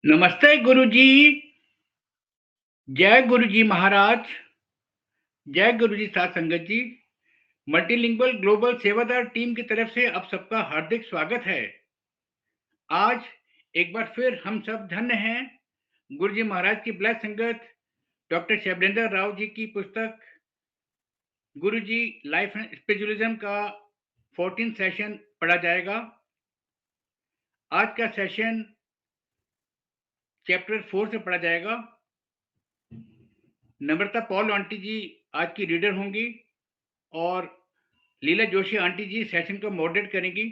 नमस्ते गुरुजी। जय गुरुजी महाराज। जय गुरुजी साथ संगत जी। मल्टीलिंगुअल ग्लोबल सेवादार टीम की तरफ से आप सबका हार्दिक स्वागत है। आज एक बार फिर हम सब धन्य हैं गुरुजी महाराज की ब्लैक संगत डॉक्टर शैलेंद्र राव जी की पुस्तक गुरुजी लाइफ एंड स्पिरिचुअलिज्म का 14 सेशन पढ़ा जाएगा। आज का सेशन चैप्टर 4 से पढ़ा जाएगा। नम्रता पॉल आंटी जी आज की रीडर होंगी और लीला जोशी आंटी जी सेशन को मॉडरेट करेंगी।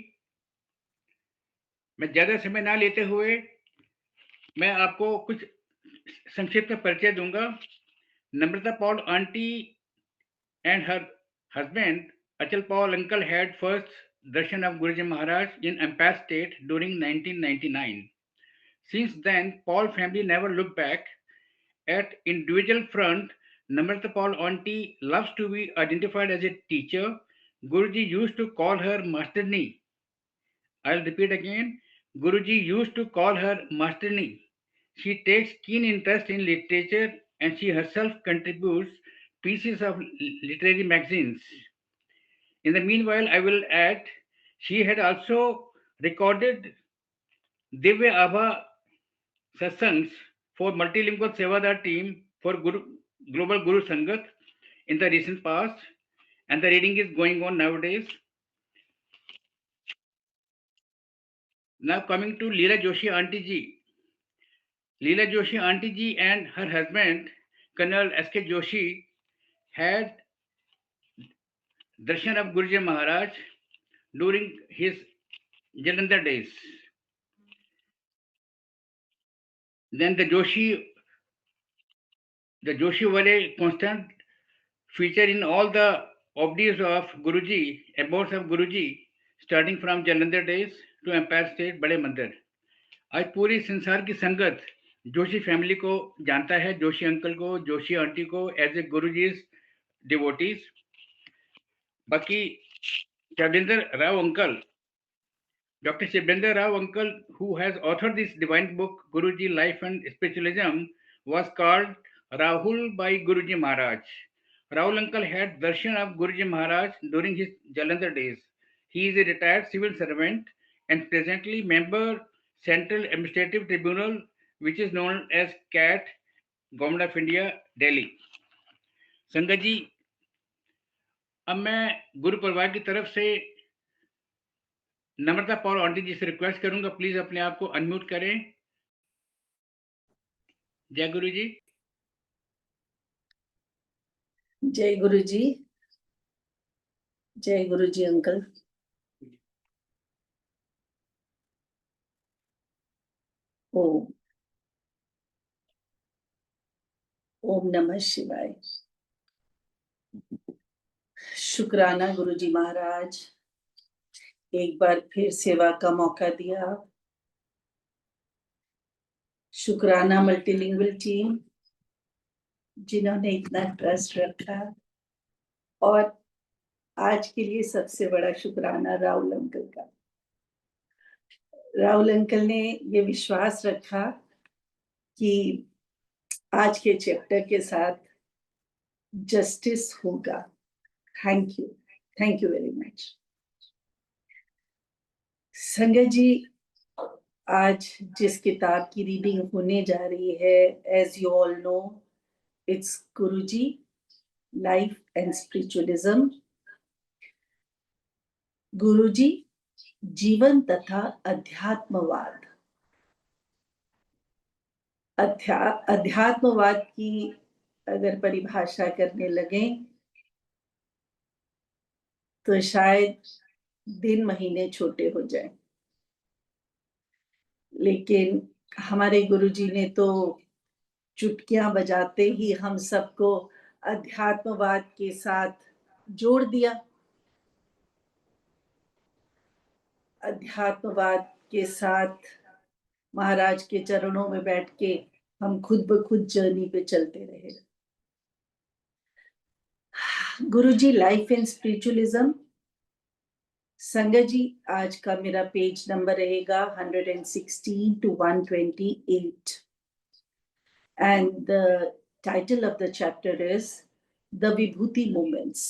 मैं ज़्यादा समय ना लेते हुए मैं आपको कुछ संक्षिप्त में परिचय दूंगा। Namrata Paul aunty and her husband Achal Paul uncle had first darshan of Guruji Maharaj in Empire State during 1999. Since then, Paul family never looked back. At individual front, Namrata Paul auntie loves to be identified as a teacher. Guruji used to call her Masterni. I'll repeat again. Guruji used to call her Masterni. She takes keen interest in literature and she herself contributes pieces of literary magazines. In the meanwhile, I will add, she had also recorded Divya Abha Satsangs for Multilingual Sevadar team for Global Guru Sangat in the recent past, and the reading is going on nowadays. Now coming to Leela Joshi Auntie Ji. Leela Joshi Auntie Ji and her husband, Colonel S.K. Joshi, had darshan of Guruji Maharaj during his Jalandhar days. Then the Joshi were constant feature in all the obdies of Guruji, abodes of Guruji, starting from Jalandhar days to Empire State, बड़े मंदिर। आज पूरी संसार की संगत Joshi family को जानता है, जोशी अंकल को, जोशी आंटी को एज ए गुरुजी's devotees। बाकी Shivendra Rao uncle, Dr. Shibrendra Rao uncle, who has authored this divine book, Guruji Life and Spiritualism, was called Rahul by Guruji Maharaj. Rahul uncle had darshan of Guruji Maharaj during his Jalandhar days. He is a retired civil servant and presently member Central Administrative Tribunal, which is known as CAT, Government of India, Delhi. संगत जी, अब मैं गुरु परिवार की तरफ से नम्रता Paul aunty जी से request करूंगा, please अपने आप को अनम्यूट करें। जय गुरु जी। जय गुरु जी। जय गुरु जी अंकल। ओम ओम नमः शिवाय। शुक्राना गुरु जी महाराज, एक बार फिर सेवा का मौका दिया। शुक्राना मल्टीलिंगुअल टीम जिन्होंने इतना ट्रस्ट रखा, और आज के लिए सबसे बड़ा शुक्राना राहुल अंकल का। राहुल अंकल ने ये विश्वास रखा कि आज के चैप्टर के साथ जस्टिस होगा। थैंक यू वेरी मच संगत जी। आज जिस किताब की रीडिंग होने जा रही है, as you all know, it's Guruji life and spiritualism. Guruji जीवन तथा अध्यात्मवाद। अध्यात्मवाद की अगर परिभाषा करने लगे तो शायद दिन महीने छोटे हो जाए, लेकिन हमारे गुरुजी ने तो चुटकियां बजाते ही हम सबको अध्यात्मवाद के साथ जोड़ दिया। अध्यात्मवाद के साथ महाराज के चरणों में बैठ के हम खुद ब खुद जर्नी पे चलते रहे। गुरुजी लाइफ एंड स्पिरिचुअलिज्म संगत जी, आज का मेरा पेज नंबर रहेगा 116 to 128 and the title of the chapter is The Vibhuti Moments.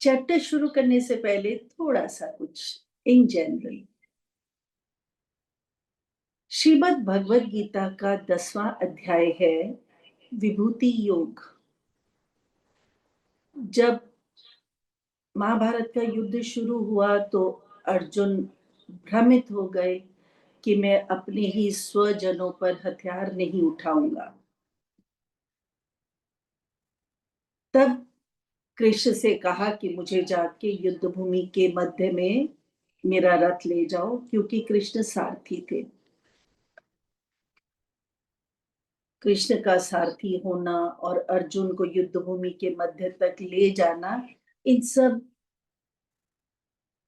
Chapter शुरू करने से पहले थोड़ा सा कुछ इन जनरल। श्रीमद् भगवद गीता का 10वां अध्याय है विभूति योग। जब महाभारत का युद्ध शुरू हुआ तो अर्जुन भ्रमित हो गए कि मैं अपने ही स्वजनों पर हथियार नहीं उठाऊंगा। तब कृष्ण से कहा कि मुझे जाके युद्ध भूमि के मध्य में मेरा रथ ले जाओ, क्योंकि कृष्ण सारथी थे। कृष्ण का सारथी होना और अर्जुन को युद्ध भूमि के मध्य तक ले जाना, इन सब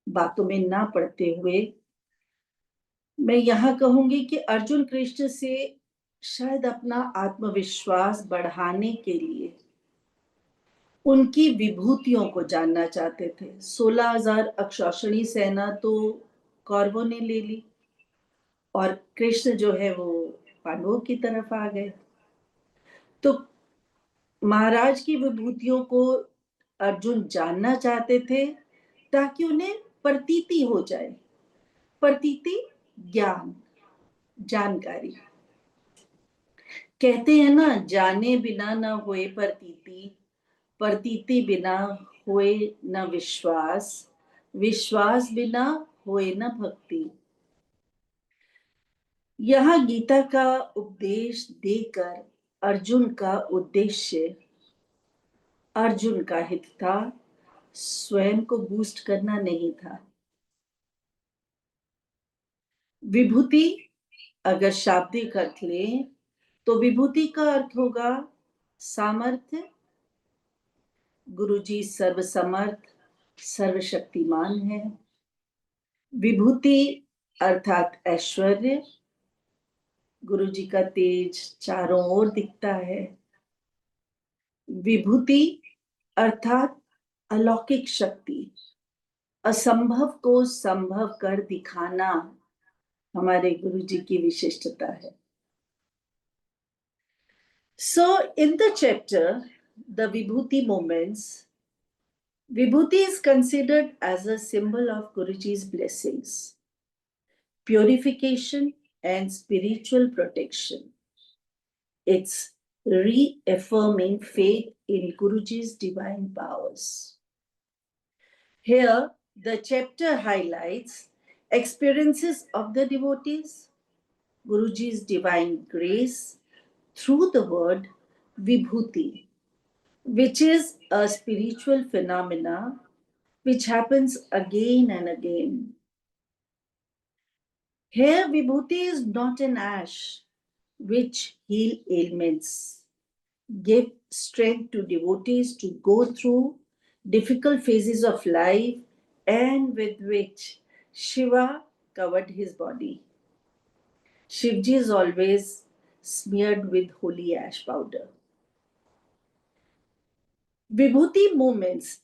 बातों में ना पड़ते हुए मैं यहां कहूंगी कि अर्जुन कृष्ण से शायद अपना आत्मविश्वास बढ़ाने के लिए उनकी विभूतियों को जानना चाहते थे। 16,000 अक्षौहिणी सेना तो कौरवों ने ले ली और कृष्ण जो है वो पांडवों की तरफ आ गए। तो महाराज की विभूतियों को अर्जुन जानना चाहते थे ताकि उन्हें प्रतीति हो जाए। प्रतीति ज्ञान, जानकारी। कहते हैं ना, जाने बिना न होए प्रतीति, प्रतीति बिना होए न विश्वास, विश्वास बिना होए न भक्ति। यहां गीता का उपदेश देकर अर्जुन का उद्देश्य, अर्जुन का हित था, स्वयं को बूस्ट करना नहीं था। विभूति अगर शाब्दिक अर्थ लें तो विभूति का अर्थ होगा सामर्थ्य। गुरुजी सर्वसमर्थ, सर्वशक्तिमान है। विभूति अर्थात ऐश्वर्य। गुरुजी का तेज चारों ओर दिखता है। विभूति अर्थात अलौकिक शक्ति, असंभव को संभव कर दिखाना हमारे गुरुजी की विशिष्टता है। So in the chapter, the Vibhuti moments, Vibhuti is considered as a symbol of Guruji's blessings, purification and spiritual protection. It's reaffirming faith in Guruji's divine powers. Here, the chapter highlights experiences of the devotees, Guruji's divine grace through the word Vibhuti, which is a spiritual phenomena which happens again and again. Here, Vibhuti is not an ash which heal ailments, give strength to devotees to go through difficult phases of life, and with which Shiva covered his body. Shivji is always smeared with holy ash powder. Vibhuti movements,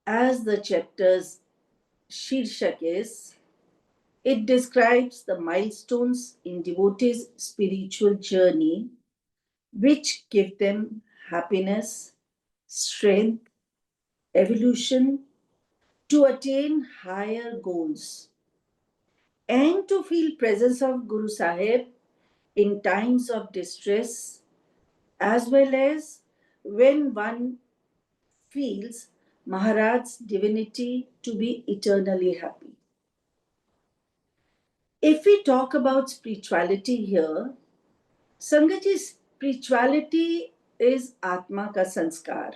as the chapter's Shirshak is, it describes the milestones in devotees' spiritual journey which give them happiness, strength, evolution to attain higher goals and to feel presence of Guru Sahib in times of distress, as well as when one feels Maharaj's divinity to be eternally happy. If we talk about spirituality here, Sangaji, spirituality is Atma ka sanskar.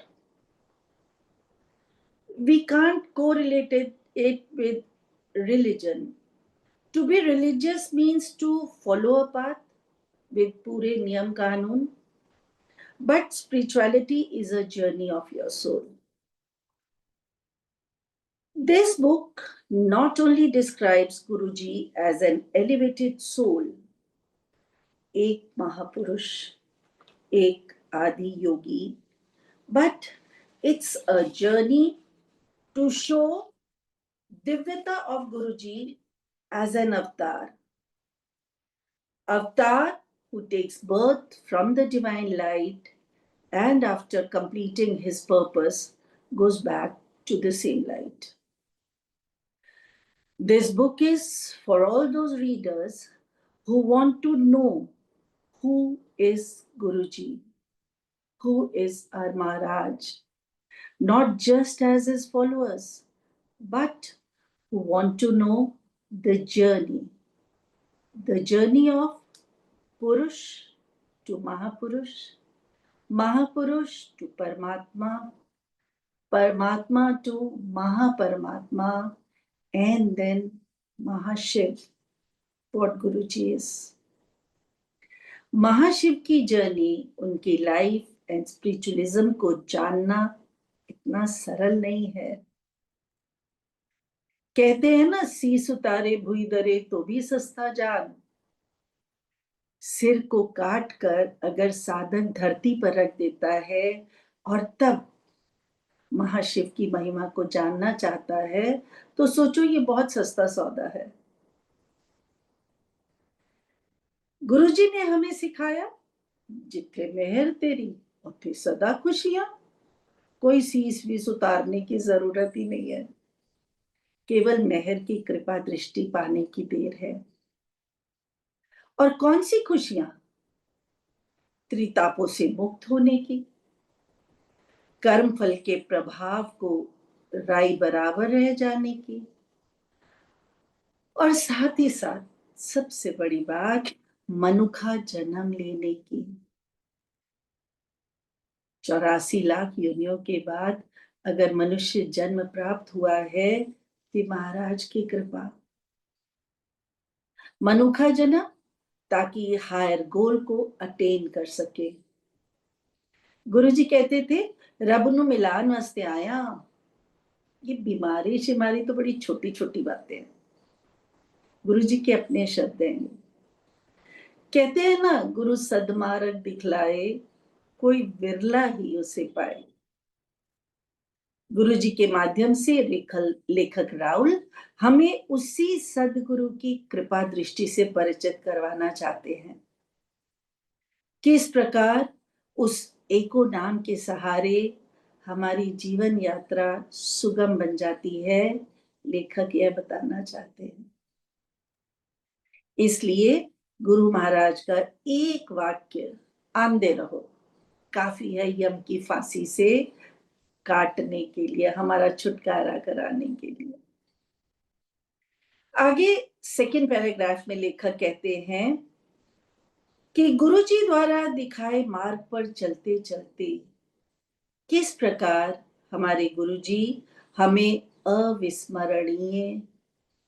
We can't correlate it with religion. To be religious means to follow a path with pure niyam kanun, but spirituality is a journey of your soul. This book not only describes Guruji as an elevated soul, एक महापुरुष, एक आदि योगी, but it's a journey to show Divyata of Guruji as an avatar. Avatar who takes birth from the divine light and after completing his purpose goes back to the same light. This book is for all those readers who want to know who is Guruji, who is our Maharaj, not just as his followers, but who want to know the journey of Purush to Mahapurush, Mahapurush to Paramatma, Paramatma to Mahaparamatma, and then Mahashiv, what Guruji is. महाशिव की journey, उनकी life and spiritualism को जानना इतना सरल नहीं है। कहते हैं ना, सीस उतारे भुई दरे तो भी सस्ता जान। सिर को काट कर अगर साधक धरती पर रख देता है और तब महाशिव की महिमा को जानना चाहता है, तो सोचो ये बहुत सस्ता सौदा है। गुरुजी ने हमें सिखाया, जिथे मेहर तेरी उथे सदा खुशियां। कोई शीश भी उतारने की जरूरत ही नहीं है, केवल मेहर की कृपा दृष्टि पाने की देर है। और कौन सी खुशियां? त्रितापों से मुक्त होने की, कर्म फल के प्रभाव को राई बराबर रह जाने की, और साथ ही साथ सबसे बड़ी बात, मनुखा जन्म लेने की। 84 लाख योनियों के बाद अगर मनुष्य जन्म प्राप्त हुआ है, तो महाराज की कृपा। मनुखा जन्म ताकि ये हायर गोल को अटेन कर सके। गुरुजी कहते थे, रब नु मिलान वास्ते आया। ये बीमारी शिमारी तो बड़ी छोटी छोटी बातें हैं। गुरुजी के अपने शब्द हैं। कहते हैं ना, गुरु सदमार्ग दिखलाए, कोई विरला ही उसे पाए। गुरु जी के माध्यम से लेखक राहुल हमें उसी सदगुरु की कृपा दृष्टि से परिचित करवाना चाहते हैं। किस प्रकार उस एको नाम के सहारे हमारी जीवन यात्रा सुगम बन जाती है, लेखक यह बताना चाहते हैं। इसलिए गुरु महाराज का एक वाक्य, आंदे रहो, काफी है यम की फांसी से काटने के लिए, हमारा छुटकारा कराने के लिए। आगे सेकंड पैराग्राफ में लेखक कहते हैं कि गुरुजी द्वारा दिखाए मार्ग पर चलते चलते किस प्रकार हमारे गुरुजी हमें अविस्मरणीय,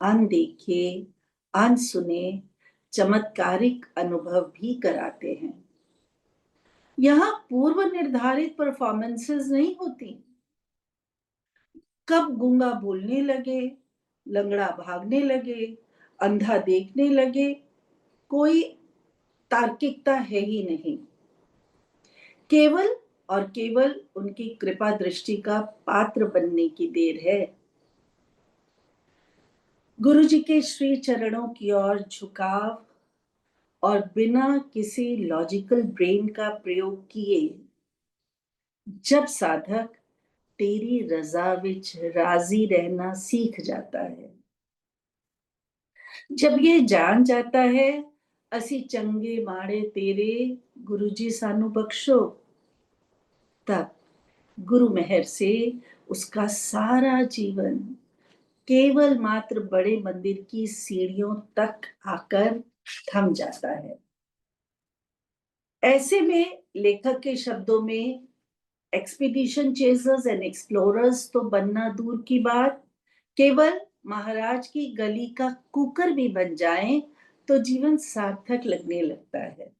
अनदेखे, अनसुने चमत्कारिक अनुभव भी कराते हैं। यहां पूर्व निर्धारित परफॉर्मेंसेस नहीं होती। कब गूंगा बोलने लगे, लंगड़ा भागने लगे, अंधा देखने लगे, कोई तार्किकता है ही नहीं। केवल और केवल उनकी कृपा दृष्टि का पात्र बनने की देर है। गुरु जी के श्री चरणों की ओर झुकाव और बिना किसी लॉजिकल ब्रेन का प्रयोग किए जब साधक तेरी रजा विच राजी रहना सीख जाता है, जब ये जान जाता है असी चंगे माड़े तेरे, गुरु जी सानू बख्शो, तब गुरु मेहर से उसका सारा जीवन केवल मात्र बड़े मंदिर की सीढ़ियों तक आकर थम जाता है। ऐसे में लेखक के शब्दों में, एक्सपीडिशन चेजर्स एंड एक्सप्लोरर्स तो बनना दूर की बात, केवल महाराज की गली का कुकर भी बन जाएं तो जीवन सार्थक लगने लगता है।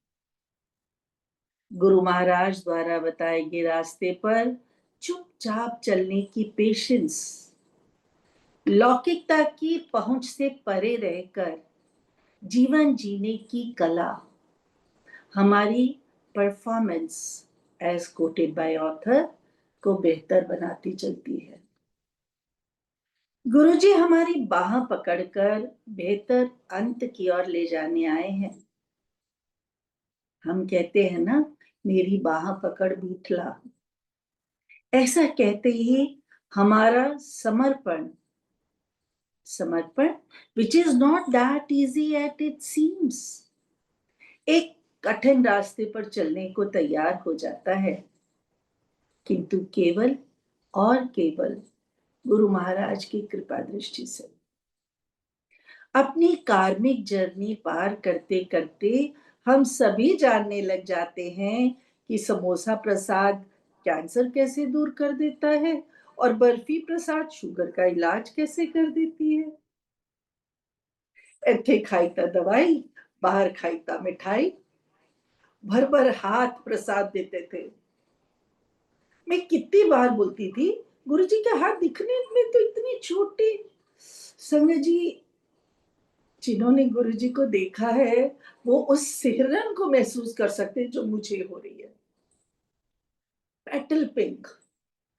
गुरु महाराज द्वारा बताए गए रास्ते पर चुपचाप चलने की पेशेंस, लौकिकता की पहुंच से परे रहकर जीवन जीने की कला हमारी performance, as quoted by author, को बेहतर बनाती चलती है। गुरुजी हमारी बाह पकड़कर बेहतर अंत की ओर ले जाने आए हैं। हम कहते हैं ना, मेरी बाह पकड़ बूठला। ऐसा कहते ही हमारा समर्पण समर्पण which is not that easy at it seems, एक कठिन रास्ते पर चलने को तैयार हो जाता है, किंतु केवल और केवल गुरु महाराज की कृपा दृष्टि से। अपनी कार्मिक जर्नी पार करते करते हम सभी जानने लग जाते हैं कि समोसा प्रसाद कैंसर कैसे दूर कर देता है और बर्फी प्रसाद शुगर का इलाज कैसे कर देती है। इत्थे खाईता दवाई, बाहर खाईता मिठाई, भर भर हाथ प्रसाद देते थे। मैं कितनी बार बोलती थी, गुरुजी के हाथ दिखने में तो इतनी छोटी। संगत जी, जिन्होंने गुरुजी को देखा है वो उस सिहरन को महसूस कर सकते हैं जो मुझे हो रही है। पेटल पिंक,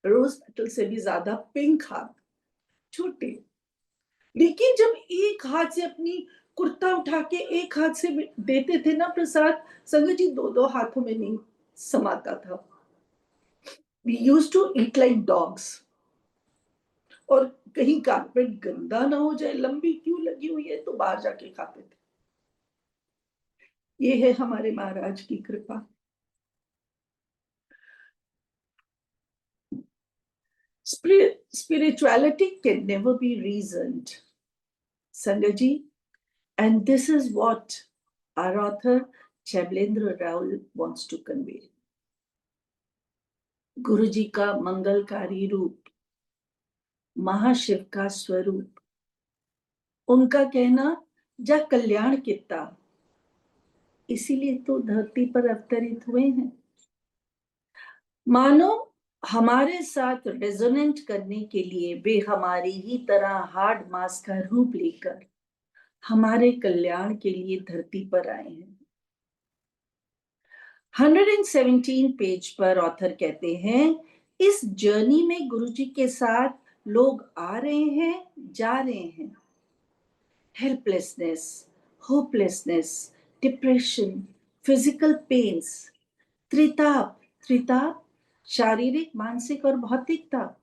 रोज पेटल से भी ज्यादा पिंक हाथ, छोटे। लेकिन जब एक हाथ से अपनी कुर्ता उठा के एक हाथ से देते थे ना प्रसाद, संगत जी दो दो हाथों में नहीं समाता था। We used to eat like dogs, और कहीं कारपेट गंदा ना हो जाए, लंबी क्यों लगी हुई है, तो बाहर जाके खाते थे। ये है हमारे महाराज की कृपा। Spirituality can never be reasoned, Sangaji, and this is what our author Chablendra Rao wants to convey. गुरुजी का मंगलकारी रूप, महाशिव का स्वरूप, उनका कहना जा कल्याण किता, इसीलिए तो धरती पर अवतरित हुए हैं। मानो हमारे साथ रेजोनेंट करने के लिए वे हमारी ही तरह हार्ड मास का रूप लेकर हमारे कल्याण के लिए धरती पर आए हैं। 117 पेज पर ऑथर कहते हैं, इस जर्नी में गुरुजी के साथ लोग आ रहे हैं, जा रहे हैं। Helplessness, hopelessness, depression, physical pains, त्रिताप, त्रिताप शारीरिक, मानसिक और भौतिक ताप।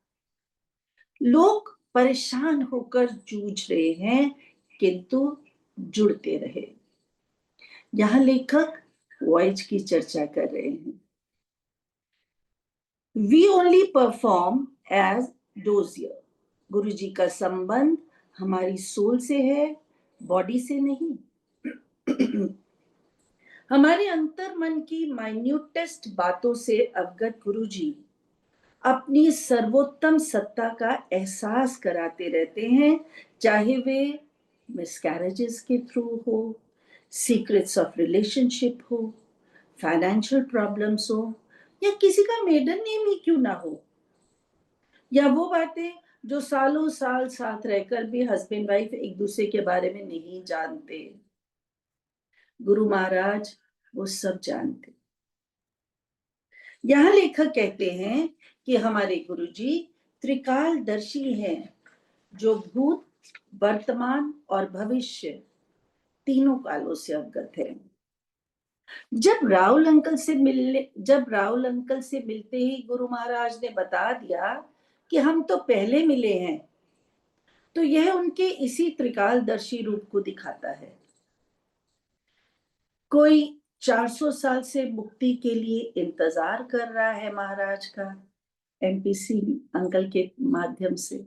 लोग परेशान होकर जूझ रहे हैं, किंतु जुड़ते रहे। यहां लेखक वॉयज की चर्चा कर रहे हैं। We only perform as dossier. Guru ji का संबंध हमारी सोल से है, बॉडी से नहीं। हमारे अंतर मन की माइन्यूटेस्ट बातों से अवगत गुरु जी अपनी सर्वोत्तम सत्ता का एहसास कराते रहते हैं, चाहे वे मिसकैरेजेस के थ्रू हो, सीक्रेट्स ऑफ रिलेशनशिप हो, फाइनेंशियल प्रॉब्लम्स हो, या किसी का मेडन नेम ही क्यों ना हो, या वो बातें जो सालों साल साथ रहकर भी हस्बैंड वाइफ एक दूसरे के बारे में नहीं जानते। गुरु महाराज वो सब जानते। यहां लेखक कहते हैं कि हमारे गुरुजी त्रिकालदर्शी हैं, जो भूत, वर्तमान और भविष्य तीनों कालों से अवगत है। जब राहुल अंकल से मिलते ही गुरु महाराज ने बता दिया कि हम तो पहले मिले हैं, तो यह उनके इसी त्रिकालदर्शी रूप को दिखाता है। कोई 400 साल से मुक्ति के लिए इंतजार कर रहा है महाराज का, एमपीसी अंकल के माध्यम से।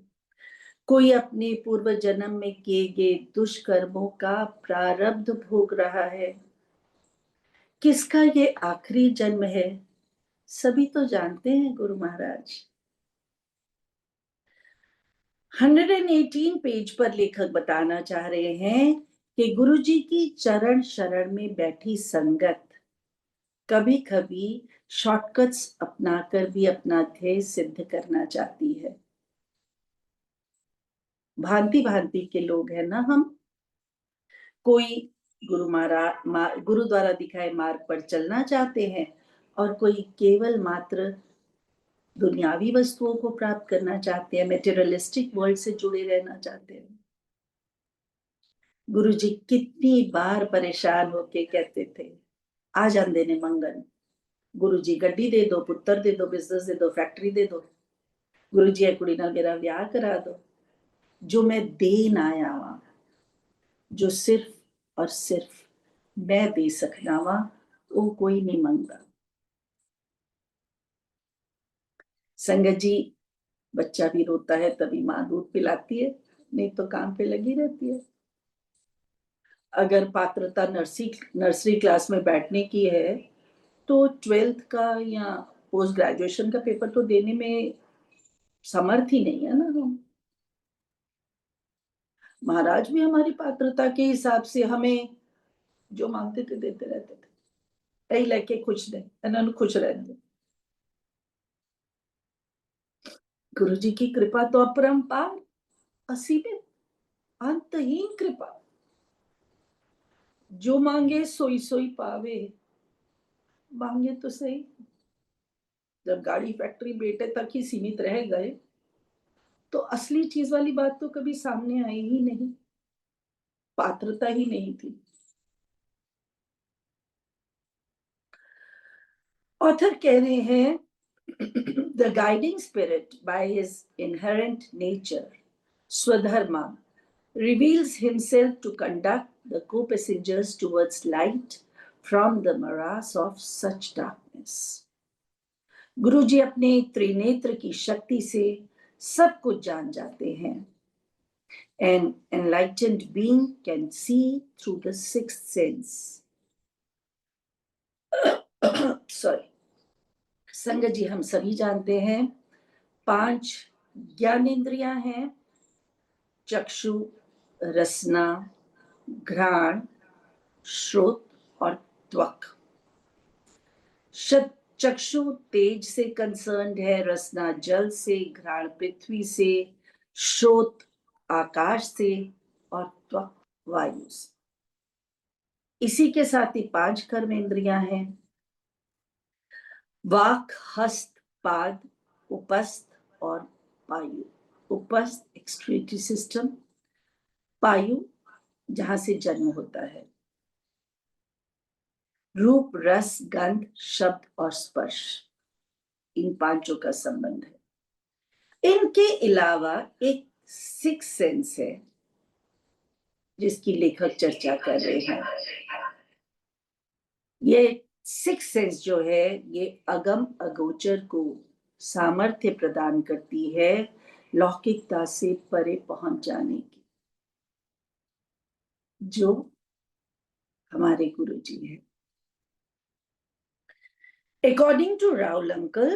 कोई अपने पूर्व जन्म में किए गए दुष्कर्मों का प्रारब्ध भोग रहा है। किसका ये आखिरी जन्म है, सभी तो जानते हैं गुरु महाराज। 118 पेज पर लेखक बताना चाह रहे हैं कि गुरुजी की चरण शरण में बैठी संगत कभी कभी शॉर्टकट्स अपनाकर भी अपना ध्येय सिद्ध करना चाहती है। भांति भांति के लोग हैं ना हम। कोई गुरु द्वारा दिखाए मार्ग पर चलना चाहते हैं, और कोई केवल मात्र दुनियावी वस्तुओं को प्राप्त करना चाहते हैं, मेटेरियलिस्टिक वर्ल्ड से जुड़े रहना चाहते हैं। गुरुजी कितनी बार परेशान होके कहते थे, आ जांदे ने मंगन, गुरुजी गड्डी दे दो, पुत्तर दे दो, बिजनेस दे दो, फैक्ट्री दे दो, गुरुजी ए कुड़ी नाल मेरा ब्याह करा दो। जो मैं देन आया वा, जो सिर्फ और सिर्फ मैं दे सकना वा, वो कोई नहीं मंगता। संगत जी, बच्चा भी रोता है तभी माँ दूध पिलाती है, नहीं तो काम पे लगी रहती है। अगर पात्रता नर्सरी क्लास में बैठने की है तो 12th का या पोस्ट ग्रेजुएशन का पेपर तो देने में समर्थ ही नहीं है ना हम। महाराज भी हमारी पात्रता के हिसाब से हमें जो मांगते थे देते रहते थे, कई लेके खुश रहे, इन्होंने खुश रहने। गुरु जी की कृपा तो अपरंपार, असीमित, अंतहीन कृपा। जो मांगे सोई सोई पावे, मांगे तो सही। जब गाड़ी फैक्ट्री बेटे तक ही सीमित रह गए तो असली चीज वाली बात तो कभी सामने आई ही नहीं, पात्रता ही नहीं थी। ऑथर कह रहे हैं, the guiding spirit by his inherent nature, Swadharma, reveals himself to conduct the co-passengers towards light from the morass of such darkness. गुरु जी अपने त्रिनेत्र की शक्ति से सब कुछ जान जाते हैं। An enlightened being can see through the sixth sense. Sorry. संगत जी, हम सभी जानते हैं 5 ज्ञानेंद्रियां हैं, चक्षु, रसना, घ्राण, श्रोत और त्वक। चक्षु तेज से कंसर्न्ड है, रसना जल से, घ्राण पृथ्वी से, श्रोत आकाश से और त्वक वायु से। इसी के साथ ही 5 कर्मेंद्रियां हैं, वाक, हस्त, पाद, उपस्थ और पायु। उपस्थ एक्सक्रीटरी सिस्टम, पायु जहां से जन्म होता है, रूप, रस, गंध, शब्द और स्पर्श, इन 5 का संबंध है। इनके अलावा एक 6 सेंस है जिसकी लेखक चर्चा कर रहे हैं। ये 6 सेंस जो है ये अगम अगोचर को सामर्थ्य प्रदान करती है लौकिकता से परे पहुंच जाने की, जो हमारे गुरु जी हैं। According to Raul uncle,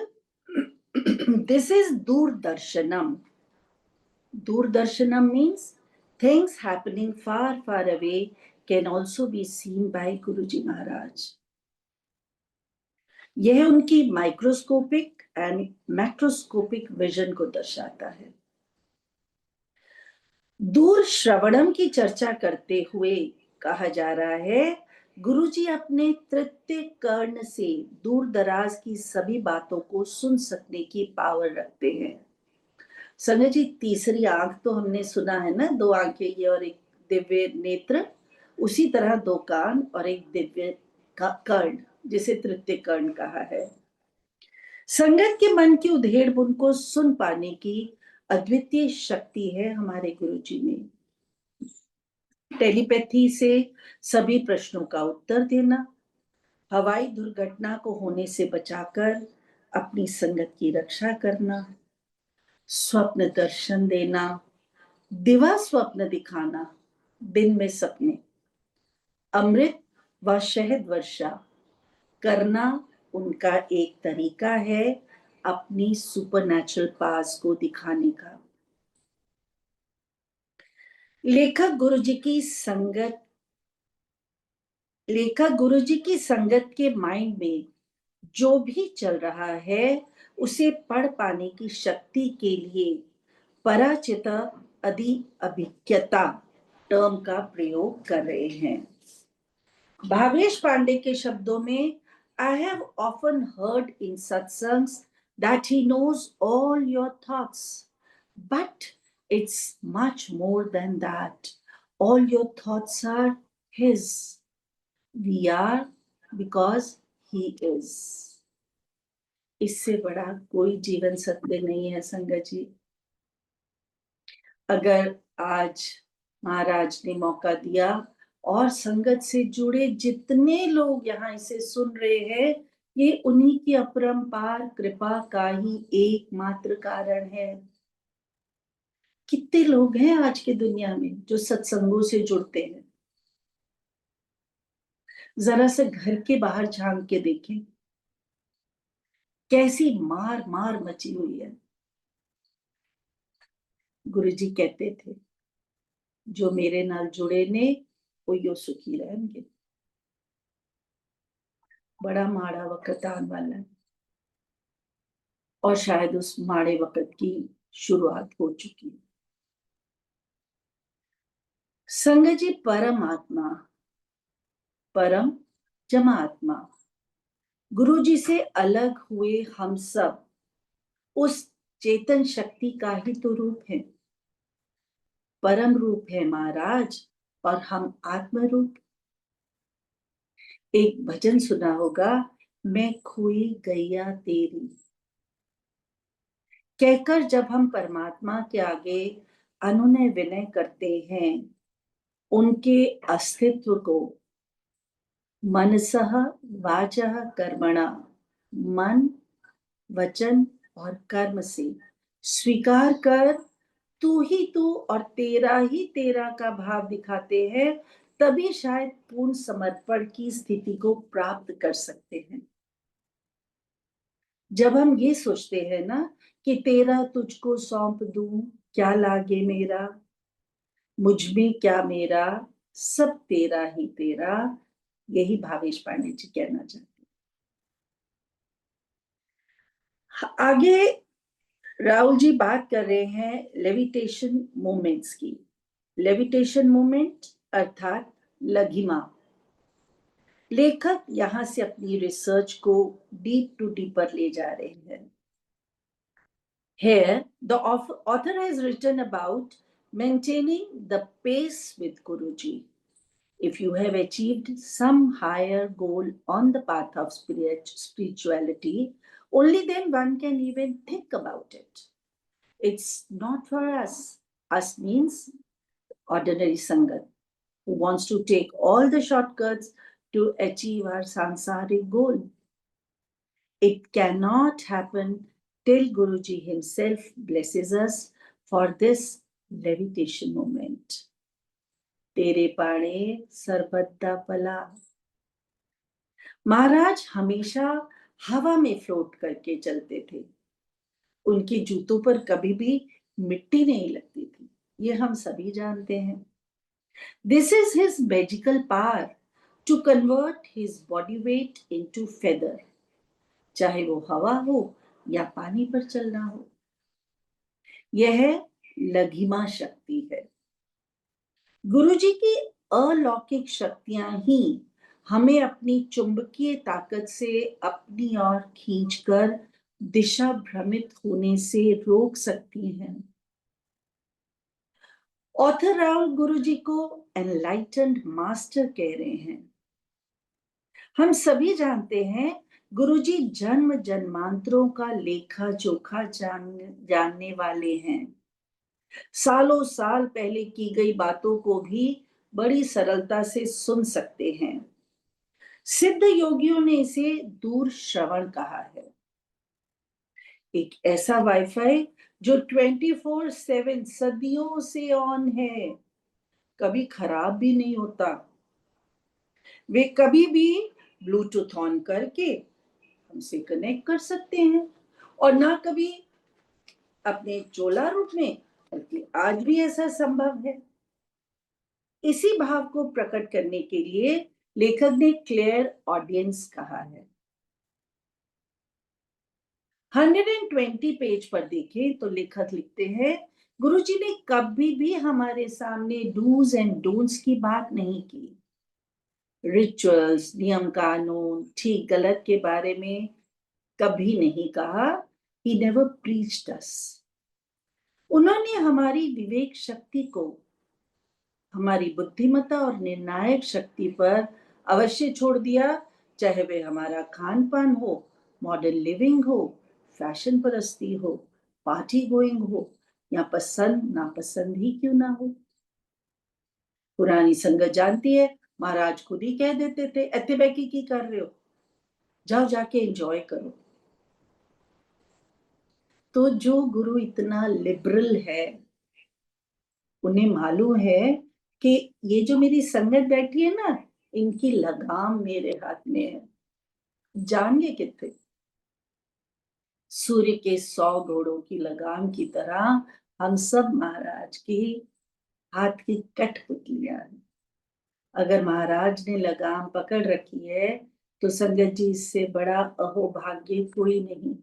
this is Doordarshanam. Doordarshanam means things happening far, far away can also be seen by Guruji Maharaj. यह उनकी माइक्रोस्कोपिक एंड मैक्रोस्कोपिक विजन को दर्शाता है। दूर श्रवणम की चर्चा करते हुए कहा जा रहा है, गुरुजी अपने तृतीय कर्ण से दूर दराज की सभी बातों को सुन सकने की पावर रखते हैं। संजय जी, तीसरी आंख तो हमने सुना है ना, 2 आंखें ये और एक दिव्य नेत्र, उसी तरह 2 कान और एक दिव्य कर्ण, जिसे तृतीय कर्ण कहा है। संगत के मन की उधेड़ बुन को सुन पाने की अद्वितीय शक्ति है हमारे गुरुजी में। टेलीपैथी से सभी प्रश्नों का उत्तर देना, हवाई दुर्घटना को होने से बचाकर अपनी संगत की रक्षा करना, स्वप्न दर्शन देना, दिवा स्वप्न दिखाना, दिन में सपने, अमृत व शहद वर्षा करना उनका एक तरीका है अपनी सुपरनैचुरल पास को दिखाने का। लेखक गुरुजी की संगत के माइंड में जो भी चल रहा है उसे पढ़ पाने की शक्ति के लिए पराचित अधि अभिज्ञता टर्म का प्रयोग कर रहे हैं। भावेश पांडे के शब्दों में, I have often heard in satsangs that he knows all your thoughts. But it's much more than that. All your thoughts are his. We are because he is. इससे बड़ा कोई जीवन सत्य नहीं है संगत जी। अगर आज महाराज ने मौका दिया और संगत से जुड़े जितने लोग यहाँ इसे सुन रहे हैं, ये उन्हीं की अपरंपार कृपा का ही एकमात्र कारण है। कितने लोग हैं आज की दुनिया में जो सत्संगों से जुड़ते हैं? जरा से घर के बाहर झांक के देखें, कैसी मार मार मची हुई है। गुरुजी कहते थे, जो मेरे नाल जुड़े ने वो सुखी रहेंगे। बड़ा माड़ा वक्त आने वाला है और शायद उस माड़े वक्त की शुरुआत हो चुकी है। संगत जी, परमात्मा, परम जमा आत्मा, गुरु जी से अलग हुए हम सब उस चेतन शक्ति का ही तो रूप है। परम रूप है महाराज और हम आत्म रूप। एक भजन सुना होगा, मैं खोई गैया तेरी, कहकर जब हम परमात्मा के आगे अनुनय विनय करते हैं, उनके अस्तित्व को मनसः वाचः कर्मणा, मन वचन और कर्म से स्वीकार कर तू ही तू और तेरा ही तेरा का भाव दिखाते हैं, तभी शायद पूर्ण समर्पण की स्थिति को प्राप्त कर सकते हैं। जब हम ये सोचते हैं ना कि तेरा तुझको सौंप दूं, क्या लागे मेरा, मुझ में क्या मेरा, सब तेरा ही तेरा, यही भावेश पांडे जी कहना चाहते हैं। आगे राहुल जी बात कर रहे हैं लेविटेशन मूवमेंट्स की। लेविटेशन मूवमेंट अर्थात लघिमा। लेखक यहां से अपनी रिसर्च को डीप टू डीपर ले जा रहे हैं। Here, the author has written about maintaining the pace with Guruji. If you have achieved some higher goal on the path of spirituality, only then one can even think about it. It's not for us. Us means ordinary Sangat, who wants to take all the shortcuts to achieve our sansaric goal. It cannot happen till Guruji himself blesses us for this levitation moment. तेरे पाणे सर्वदा पला। महाराज हमेशा हवा में float करके चलते थे। उनके जूतों पर कभी भी मिट्टी नहीं लगती थी, ये हम सभी जानते हैं। This is his magical power to convert his body weight into feather, चाहे वो हवा हो या पानी पर चलना हो। यह लघिमा शक्ति है। गुरुजी की अलौकिक शक्तियां ही हमें अपनी चुंबकीय ताकत से अपनी ओर खींचकर दिशा भ्रमित होने से रोक सकती हैं। ऑथर राहुल गुरुजी को एनलाइटेंड मास्टर कह रहे हैं। हम सभी जानते हैं गुरुजी जन्म जन्मांतरों का लेखा जोखा जानने वाले हैं। सालों साल पहले की गई बातों को भी बड़ी सरलता से सुन सकते हैं। सिद्ध योगियों ने इसे दूर श्रवण कहा है। एक ऐसा वाईफाई जो 24/7 सदियों से ऑन है, कभी खराब भी नहीं होता। वे कभी भी ब्लूटूथ ऑन करके हमसे कनेक्ट कर सकते हैं और ना कभी अपने चोला रूप में, बल्कि आज भी ऐसा संभव है। इसी भाव को प्रकट करने के लिए लेखक ने क्लियर ऑडियंस कहा है। 120 पेज पर देखें तो लेखक लिखते हैं, गुरुजी ने कभी भी हमारे सामने डूज एंड डोंट्स की बात नहीं की। रिचुअल्स, नियम कानून, ठीक गलत के बारे में कभी नहीं कहा, He never preached us. उन्होंने हमारी विवेक शक्ति को, हमारी बुद्धिमत्ता और निर्णायक शक्ति पर अवश्य छोड़ दिया, चाहे वे हमारा खान पान हो, मॉडर्न लिविंग हो, फैशन परस्ती हो, पार्टी गोइंग हो, या पसंद नापसंद ही क्यों ना हो। पुरानी संगत जानती है, महाराज खुद ही कह देते थे, इत्थे बैठी की कर रहे हो, जाओ जाके एंजॉय करो। तो जो गुरु इतना लिबरल है, उन्हें मालूम है कि ये जो मेरी संगत बैठी है ना, इनकी लगाम मेरे हाथ में है। जानिए कितने सूर्य के 100 घोड़ों की लगाम की तरह हम सब महाराज की हाथ की कठपुतलियां हैं। अगर महाराज ने लगाम पकड़ रखी है तो संगत जी, इससे बड़ा अहोभाग्य कोई नहीं।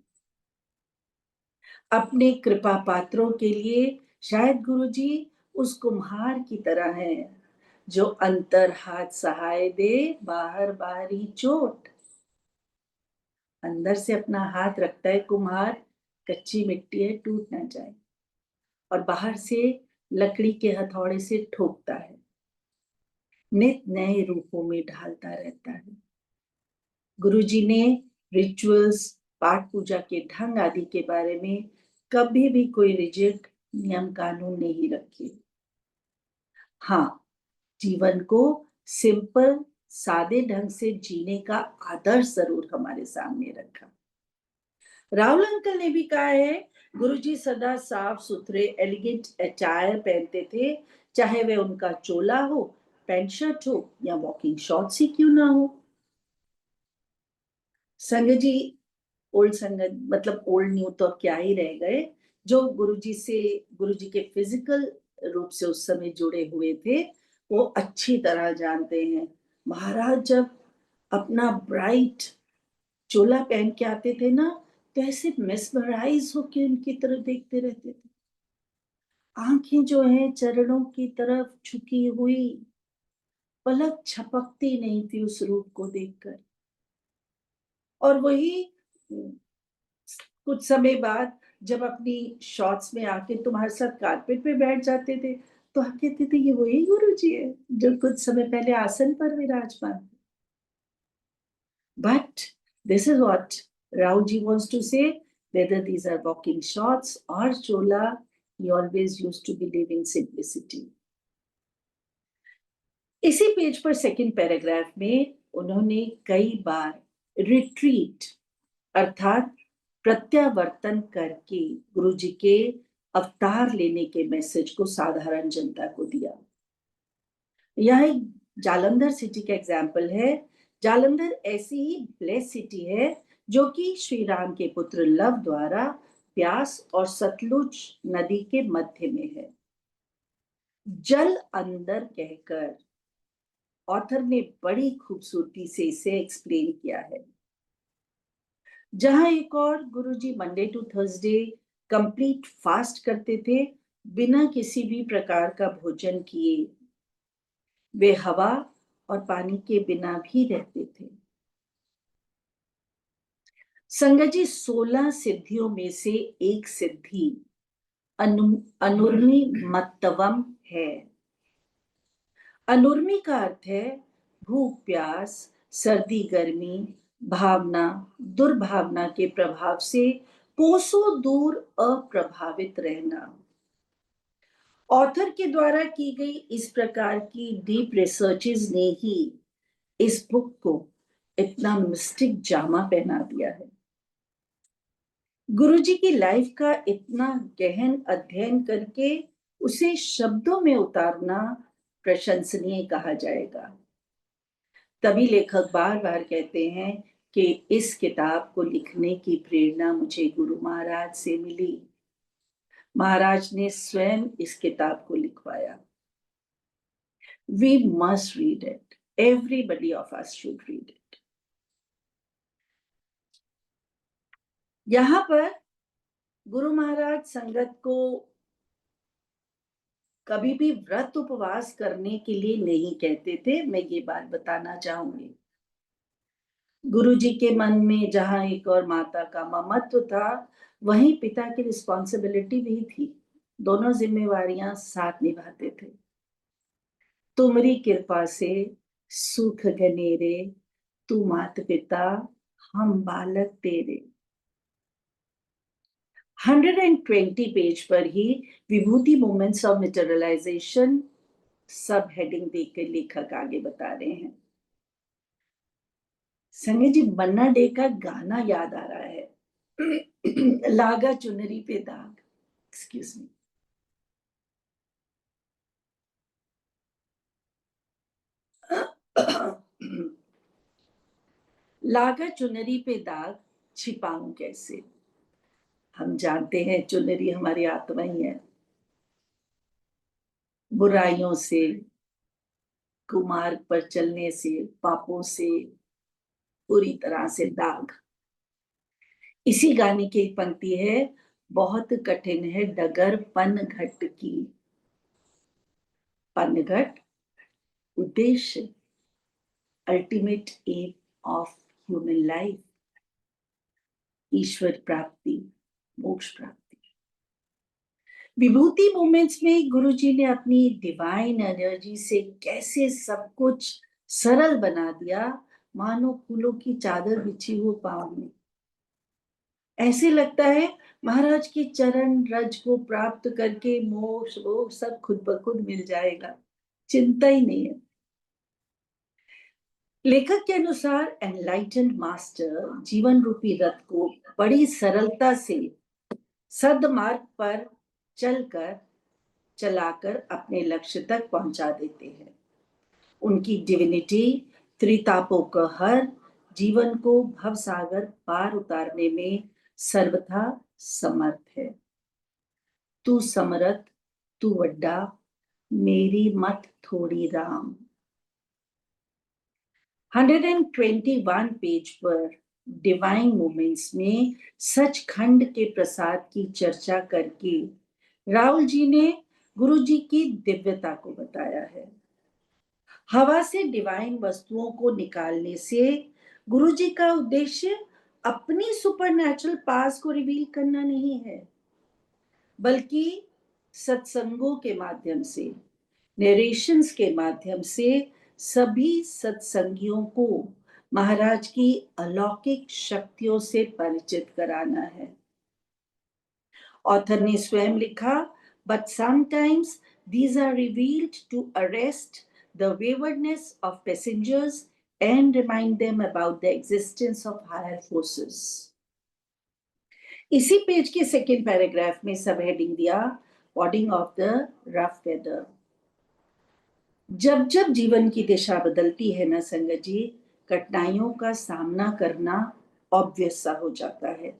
अपने कृपा पात्रों के लिए शायद गुरुजी उस कुम्हार की तरह हैं जो अंतर हाथ सहाय दे, बाहर बाहरी चोट। अंदर से अपना हाथ रखता है कुम्हार, कच्ची मिट्टी है, टूट ना जाए, और बाहर से लकड़ी के हथौड़े से ठोकता है, नित नए रूपों में ढालता रहता है। गुरुजी ने रिचुअल्स, पाठ पूजा के ढंग आदि के बारे में कभी भी कोई रिजिड नियम कानून नहीं रखे। हाँ, जीवन को सिंपल सादे ढंग से जीने का आदर्श जरूर हमारे सामने रखा। राहुल अंकल ने भी कहा है, गुरुजी सदा साफ सुथरे एलिगेंट अटायर पहनते थे, चाहे वह उनका चोला हो, पैंट शर्ट हो, या वॉकिंग शॉर्ट्स ही क्यों ना हो। संगत जी, ओल्ड संगत मतलब ओल्ड न्यू तो क्या ही रह गए, जो गुरुजी के फिजिकल रूप से उस समय जुड़े हुए थे, वो अच्छी तरह जानते हैं। महाराज जब अपना ब्राइट चोला पहन के आते थे ना, तो ऐसे मेस्मराइज होके उनकी तरफ देखते रहते थे। आंखें जो है चरणों की तरफ झुकी हुई, पलक झपकती नहीं थी उस रूप को देखकर। और वही कुछ समय बाद जब अपनी शॉर्ट्स में आके तुम्हारे साथ कारपेट पे बैठ जाते थे, तो हम कहते थे ये वही गुरुजी है जो कुछ समय पहले आसन पर विराजमान थे। But this is what Raoji wants to say, whether these are walking shorts or chola, he always used to believe in simplicity. इसी पेज पर सेकंड पैराग्राफ में उन्होंने कई बार रिट्रीट अर्थात प्रत्यावर्तन करके गुरुजी के अवतार लेने के मैसेज को साधारण जनता को दिया। यह एक जालंधर सिटी का एग्जाम्पल है। जालंधर ऐसी ही ब्लेस सिटी है जो कि श्री राम के पुत्र लव द्वारा ब्यास और सतलुज नदी के मध्य में है। जल अंदर कहकर ऑथर ने बड़ी खूबसूरती से इसे एक्सप्लेन किया है। जहां एक और Guruji Monday to Thursday complete fast करते थे, बिना किसी भी प्रकार का भोजन किए। वे हवा और पानी के बिना भी रहते थे। संगत जी, 16 सिद्धियों में से एक सिद्धि अनुर्मी मत्तवम है। अनुर्मी का अर्थ है भूख प्यास, सर्दी गर्मी, भावना दुर्भावना के प्रभाव से कोसों दूर अप्रभावित रहना। ऑथर के द्वारा की गई इस प्रकार की डीप रिसर्चेस ने ही इस बुक को इतना मिस्टिक जामा पहना दिया है। गुरुजी की लाइफ का इतना गहन अध्ययन करके उसे शब्दों में उतारना प्रशंसनीय कहा जाएगा। तभी लेखक बार बार कहते हैं कि इस किताब को लिखने की प्रेरणा मुझे गुरु महाराज से मिली। महाराज ने स्वयं इस किताब को लिखवाया। We must read it. Everybody of us should read it. यहां पर गुरु महाराज संगत को कभी भी व्रत उपवास करने के लिए नहीं कहते थे, मैं ये बात बताना चाहूंगी। गुरुजी के मन में जहां एक और माता का ममत्व था, वहीं पिता की रिस्पॉन्सिबिलिटी भी थी। दोनों जिम्मेवारियां साथ निभाते थे। तुमरी कृपा से सुख घनेरे, तू मात पिता, हम बालक तेरे। 120 पेज पर ही विभूति मोमेंट्स ऑफ मेटेरियलाइजेशन सब हेडिंग देकर लेखक आगे बता रहे हैं। संजय जी, मन्ना डे का गाना याद आ रहा है। लागा चुनरी पे दाग। Excuse me. लागा चुनरी पे दाग, छिपाऊं कैसे। हम जानते हैं चुनरी हमारी आत्मा ही है। बुराइयों से, कुमार्ग पर चलने से, पापों से पूरी तरह से दाग। इसी गाने की एक पंक्ति है, बहुत कठिन है डगर पनघट की। पनघट उद्देश्य, ultimate aim of human life, ईश्वर प्राप्ति, मोक्ष प्राप्ति। विभूति मोमेंट्स में गुरुजी ने अपनी डिवाइन एनर्जी से कैसे सब कुछ सरल बना दिया, मानो फूलों की चादर बिछी हो पांव में। ऐसे लगता है महाराज के चरण रज को प्राप्त करके मोक्ष वो सब खुद ब खुद मिल जाएगा, चिंता ही नहीं है। लेखक के अनुसार एनलाइटेंड मास्टर जीवन रूपी रथ को बड़ी सरलता से सद्मार्ग पर चलाकर अपने लक्ष्य तक पहुंचा देते हैं। उनकी डिविनिटी त्रितापोपहर जीवन को भवसागर पार उतारने में सर्वथा समर्थ है। तू समरथ, तू वड्डा, मेरी मत थोड़ी राम। 121 पेज पर डिवाइन मोमेंट्स में सचखंड के प्रसाद की चर्चा करके राहुल जी ने गुरु जी की दिव्यता को बताया है। हवा से डिवाइन वस्तुओं को निकालने से गुरु जी का उद्देश्य अपनी सुपरनैचुरल पास को रिवील करना नहीं है, बल्कि सत्संगों के माध्यम से, नरेशंस के माध्यम से सभी सत्संगियों को महाराज की अलौकिक शक्तियों से परिचित कराना है। ऑथर ने स्वयं लिखा, but sometimes these are revealed to arrest the waywardness of passengers and remind them about the existence of higher forces. इसी पेज के सेकेंड पैराग्राफ में सब हेडिंग दिया, warding off the rough weather. जब जब जीवन की दिशा बदलती है ना संगत जी, कठिनाइयों का सामना करना ऑब्वियस सा हो जाता है।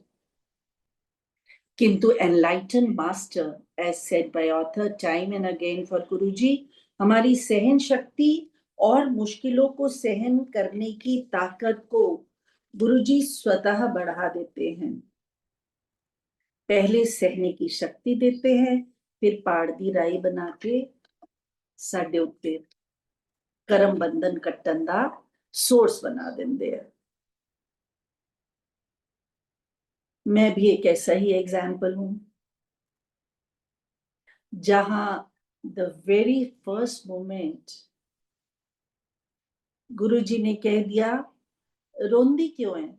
किंतु enlighten master, as said by author time and again for Guruji, हमारी सहन शक्ति और मुश्किलों को सहन करने की ताकत को गुरुजी स्वतः बढ़ा देते हैं। पहले सहने की शक्ति देते हैं, फिर पाड़ दी राई बना के साडे उत्ते करम बंधन कट्टन दा सोर्स बना देंगे हैं। मैं भी एक ऐसा ही एग्जाम्पल हूं, जहां द वेरी फर्स्ट मोमेंट गुरुजी ने कह दिया, रोंदी क्यों है,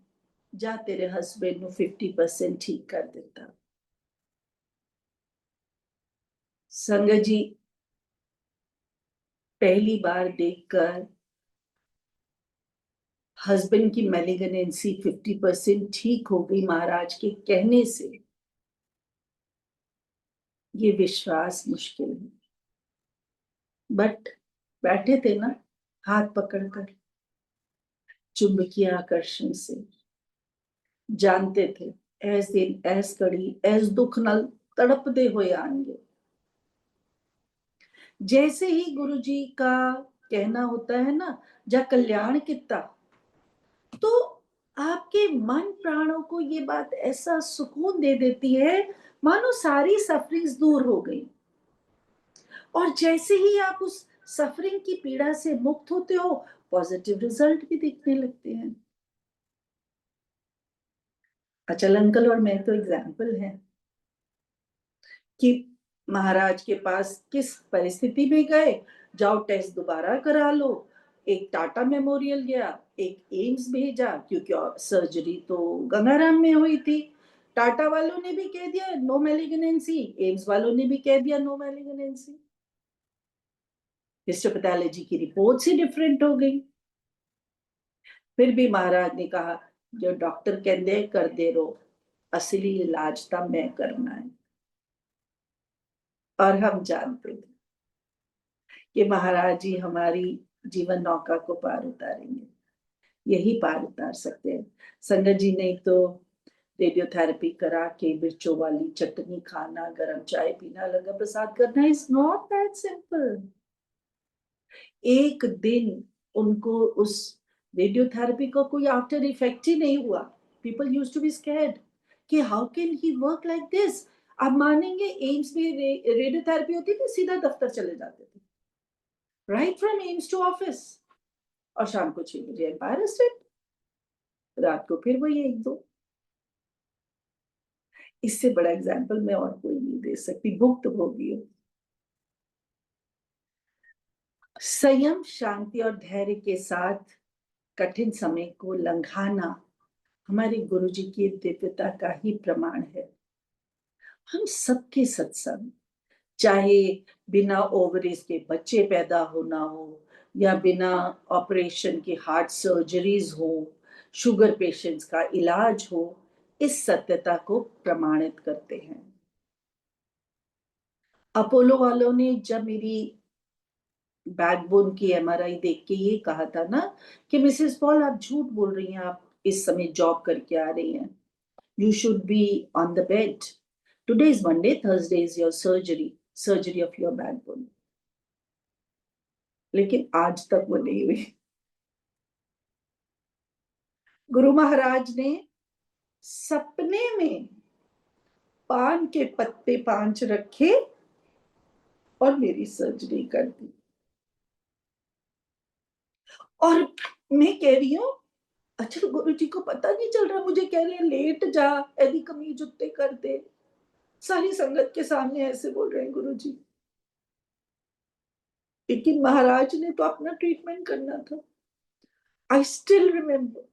जा तेरे हस्बैंड नु 50% ठीक कर देता। संगत जी, पहली बार देखकर हस्बैंड की मेलिगनेंसी 50% ठीक हो गई महाराज के कहने से, ये विश्वास मुश्किल है। बट बैठे थे ना हाथ पकड़कर, चुंबकीय आकर्षण से, जानते थे ऐस दिन ऐस कड़ी ऐस दुख नल तड़पते हुए आएंगे। जैसे ही गुरुजी का कहना होता है ना, जा कल्याण किता, तो आपके मन प्राणों को ये बात ऐसा सुकून दे देती है मानो सारी सफरिंग्स दूर हो गई। और जैसे ही आप उस सफरिंग की पीड़ा से मुक्त होते हो, पॉजिटिव रिजल्ट भी दिखने लगते हैं। अचल अंकल और मैं तो एग्जाम्पल हैं कि महाराज के पास किस परिस्थिति में गए, जाओ टेस्ट दोबारा करा लो। एक टाटा मेमोरियल गया, एक एम्स भेजा, क्योंकि सर्जरी तो गंगाराम में हुई थी। टाटा वालों ने भी कह दिया नो मैलिग्नेंसी, एम्स वालों ने भी कह दिया नो मैलिग्नेंसी। हिस्टोपैथोलॉजी की रिपोर्ट्स ही डिफरेंट हो गई। फिर भी महाराज ने कहा जो डॉक्टर कहते कर दे रहो, असली इलाज था मैं करना है। और हम जानते थे कि महाराज जी हमारी जीवन नौका को पार उतारेंगे, यही पार उतार सकते हैं। संगत जी ने तो रेडियोथेरेपी करा के मिर्चों वाली चटनी खाना, गरम चाय पीना, लंगर प्रसाद करना इज नॉट दैट सिंपल। एक दिन उनको उस रेडियोथेरेपी का कोई आफ्टर इफेक्ट ही नहीं हुआ। People used to be scared कि how can he work like this. आप मानेंगे एम्स में रेडियोथेरेपी होती थी, सीधा दफ्तर चले जाते थे, right from AIIMS to office. और शाम को 6 बजे एम्पायर स्टेट, रात को फिर वही एक दो। इससे बड़ा एग्जाम्पल मैं और कोई नहीं दे सकती। भुक्त भोगी हो। संयम, शांति और धैर्य के साथ कठिन समय को लंघाना हमारे गुरु जी की दिव्यता का ही प्रमाण है। हम सबके सत्संग, चाहे बिना ओवरेज के बच्चे पैदा होना हो, या बिना ऑपरेशन के हार्ट सर्जरीज हो, शुगर पेशेंट्स का इलाज हो, इस सत्यता को प्रमाणित करते हैं। अपोलो वालों ने जब मेरी बैकबोन की एमआरआई देख के ये कहा था ना कि मिसेस पॉल आप झूठ बोल रही हैं, आप इस समय जॉब करके आ रही हैं, you should be on the bed. Today is Monday, Thursday is your surgery of your backbone. लेकिन आज तक वो नहीं हुई। गुरु महाराज ने सपने में पान के पत्ते 5 रखे और मेरी सर्जरी कर दी। और मैं कह रही हूं अच्छा गुरु जी को पता नहीं चल रहा, मुझे कह रहे हैं लेट जा, यदि कमीज उत्ते कर दे। सारी संगत के सामने ऐसे बोल रहे हैं गुरु जी, लेकिन महाराज ने तो अपना ट्रीटमेंट करना था। आई स्टिल रिमेम्बर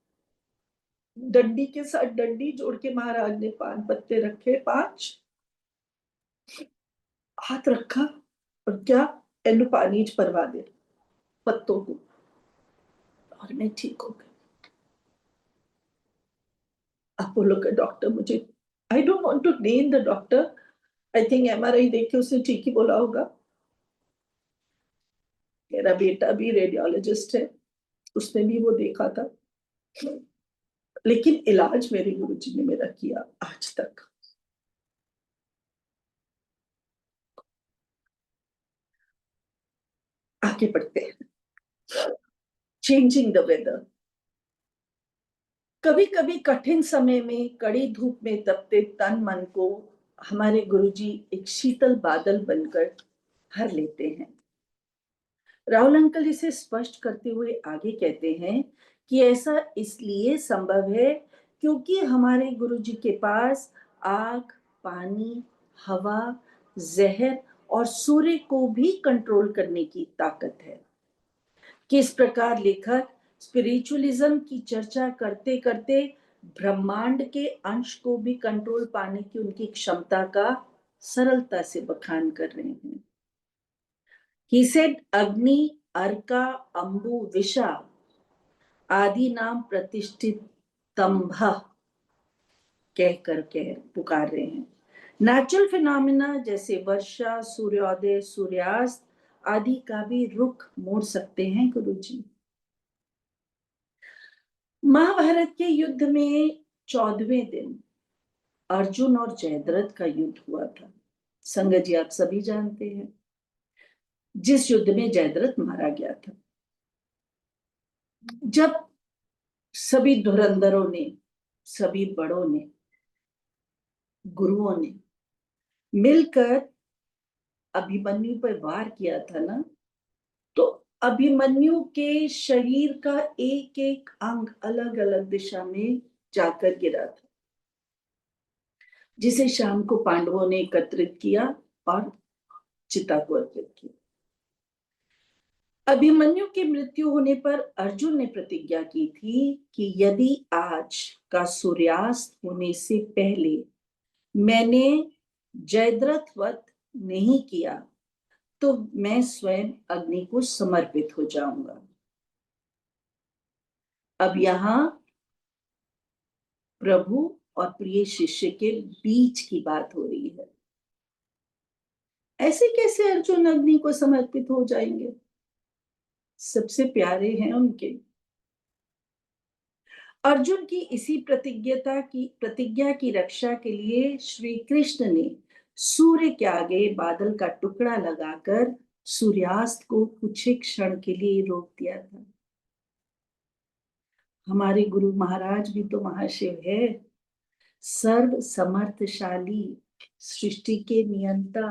डंडी के साथ डंडी जोड़ के महाराज ने 5 पत्ते रखे, 5 हाथ रखा और क्या एनु पानी परवा दे पत्तों को, और मैं ठीक हो गई। अपोलो का डॉक्टर मुझे, I don't want to name the doctor, I think MRI देख के उसने ठीक ही बोला होगा। मेरा बेटा भी रेडियोलॉजिस्ट है, उसने भी वो देखा था, लेकिन इलाज मेरे गुरुजी ने मेरा किया आज तक। आगे बढ़ते हैं। Changing the weather. कभी कभी कठिन समय में कड़ी धूप में तपते तन मन को हमारे गुरुजी एक शीतल बादल बनकर भर लेते हैं। राहुल अंकल इसे स्पष्ट करते हुए आगे कहते हैं कि ऐसा इसलिए संभव है क्योंकि हमारे गुरुजी के पास आग, पानी, हवा, जहर और सूर्य को भी कंट्रोल करने की ताकत है। किस प्रकार लेखक स्पिरिचुअलिज्म की चर्चा करते करते ब्रह्मांड के अंश को भी कंट्रोल पाने की उनकी क्षमता का सरलता से बखान कर रहे हैं। He said अग्नि, अर्का, अंबु, विषा आदि नाम प्रतिष्ठित तंभ कह करके पुकार रहे हैं। नेचुरल फिनोमिना जैसे वर्षा, सूर्योदय, सूर्यास्त आदि का भी रुख मोड़ सकते हैं गुरुजी। महाभारत के युद्ध में 14वें दिन अर्जुन और जयद्रथ का युद्ध हुआ था। संगत जी आप सभी जानते हैं, जिस युद्ध में जयद्रथ मारा गया था। जब सभी धुरंधरों ने, सभी बड़ों ने, गुरुओं ने मिलकर अभिमन्यु पर वार किया था ना, तो अभिमन्यु के शरीर का एक एक अंग अलग अलग दिशा में जाकर गिरा था। जिसे शाम को पांडवों ने एकत्रित किया और चिता को अर्पित किया। अभिमन्यु की मृत्यु होने पर अर्जुन ने प्रतिज्ञा की थी कि यदि आज का सूर्यास्त होने से पहले मैंने जयद्रथ वध नहीं किया तो मैं स्वयं अग्नि को समर्पित हो जाऊंगा। अब यहां प्रभु और प्रिय शिष्य के बीच की बात हो रही है। ऐसे कैसे अर्जुन अग्नि को समर्पित हो जाएंगे? सबसे प्यारे हैं उनके। अर्जुन की इसी प्रतिज्ञा की रक्षा के लिए श्री कृष्ण ने सूर्य के आगे बादल का टुकड़ा लगाकर सूर्यास्त को कुछ ही क्षण के लिए रोक दिया था। हमारे गुरु महाराज भी तो महाशिव है, सर्व समर्थशाली, सृष्टि के नियंता।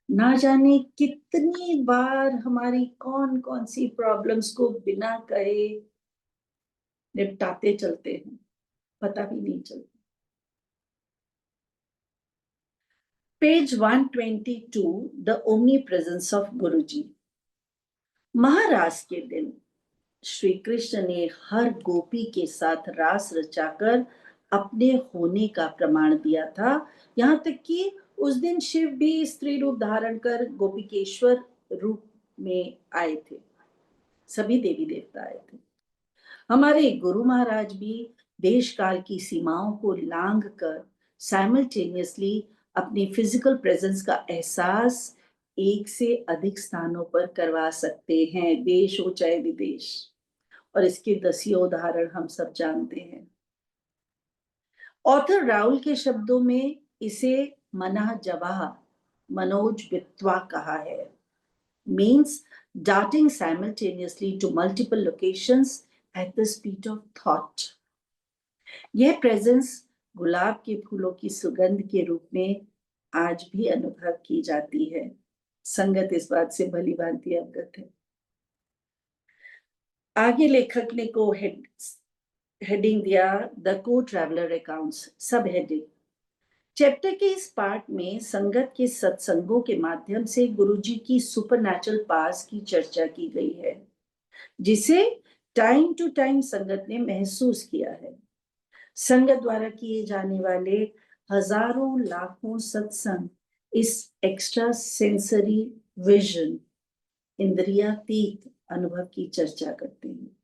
ना जाने कितनी बार हमारी कौन कौन सी प्रॉब्लम्स को बिना कहे निपटाते चलते हैं, पता भी नहीं चलता। पेज 122, द ओमनीप्रेजेंस ऑफ गुरुजी। महारास के दिन श्री कृष्ण ने हर गोपी के साथ रास रचाकर अपने होने का प्रमाण दिया था। यहाँ तक कि उस दिन शिव भी स्त्री रूप धारण कर गोपिकेश्वर रूप में आए थे। सभी देवी देवता आए थे। हमारे गुरु महाराज भी देश काल की सीमाओं को लांघ कर साइमल्टेनियसली अपनी फिजिकल प्रेजेंस का एहसास एक से अधिक स्थानों पर करवा सकते हैं, देश हो चाहे विदेश। और इसके दसियों उदाहरण हम सब जानते हैं। ऑथर राउल के शब्दों में इसे मना जवाह, मनोज वित्वा कहा है। Means darting simultaneously to multiple locations at the speed of thought. यह प्रेजेंस गुलाब के फूलों की सुगंध के रूप में आज भी अनुभव की जाती है। संगत इस बात से भली भांति अवगत है। आगे लेखक ने को हेडिंग दिया द को ट्रैवलर अकाउंट्स, सब हेडिंग। चैप्टर के इस पार्ट में संगत के सत्संगों के माध्यम से गुरुजी की सुपरनैचुरल पास की चर्चा की गई है, जिसे टाइम टू टाइम संगत ने महसूस किया है। संगत द्वारा किए जाने वाले हजारों लाखों सत्संग इस एक्स्ट्रा सेंसरी विजन, इंद्रियातीत अनुभव की चर्चा करते हैं।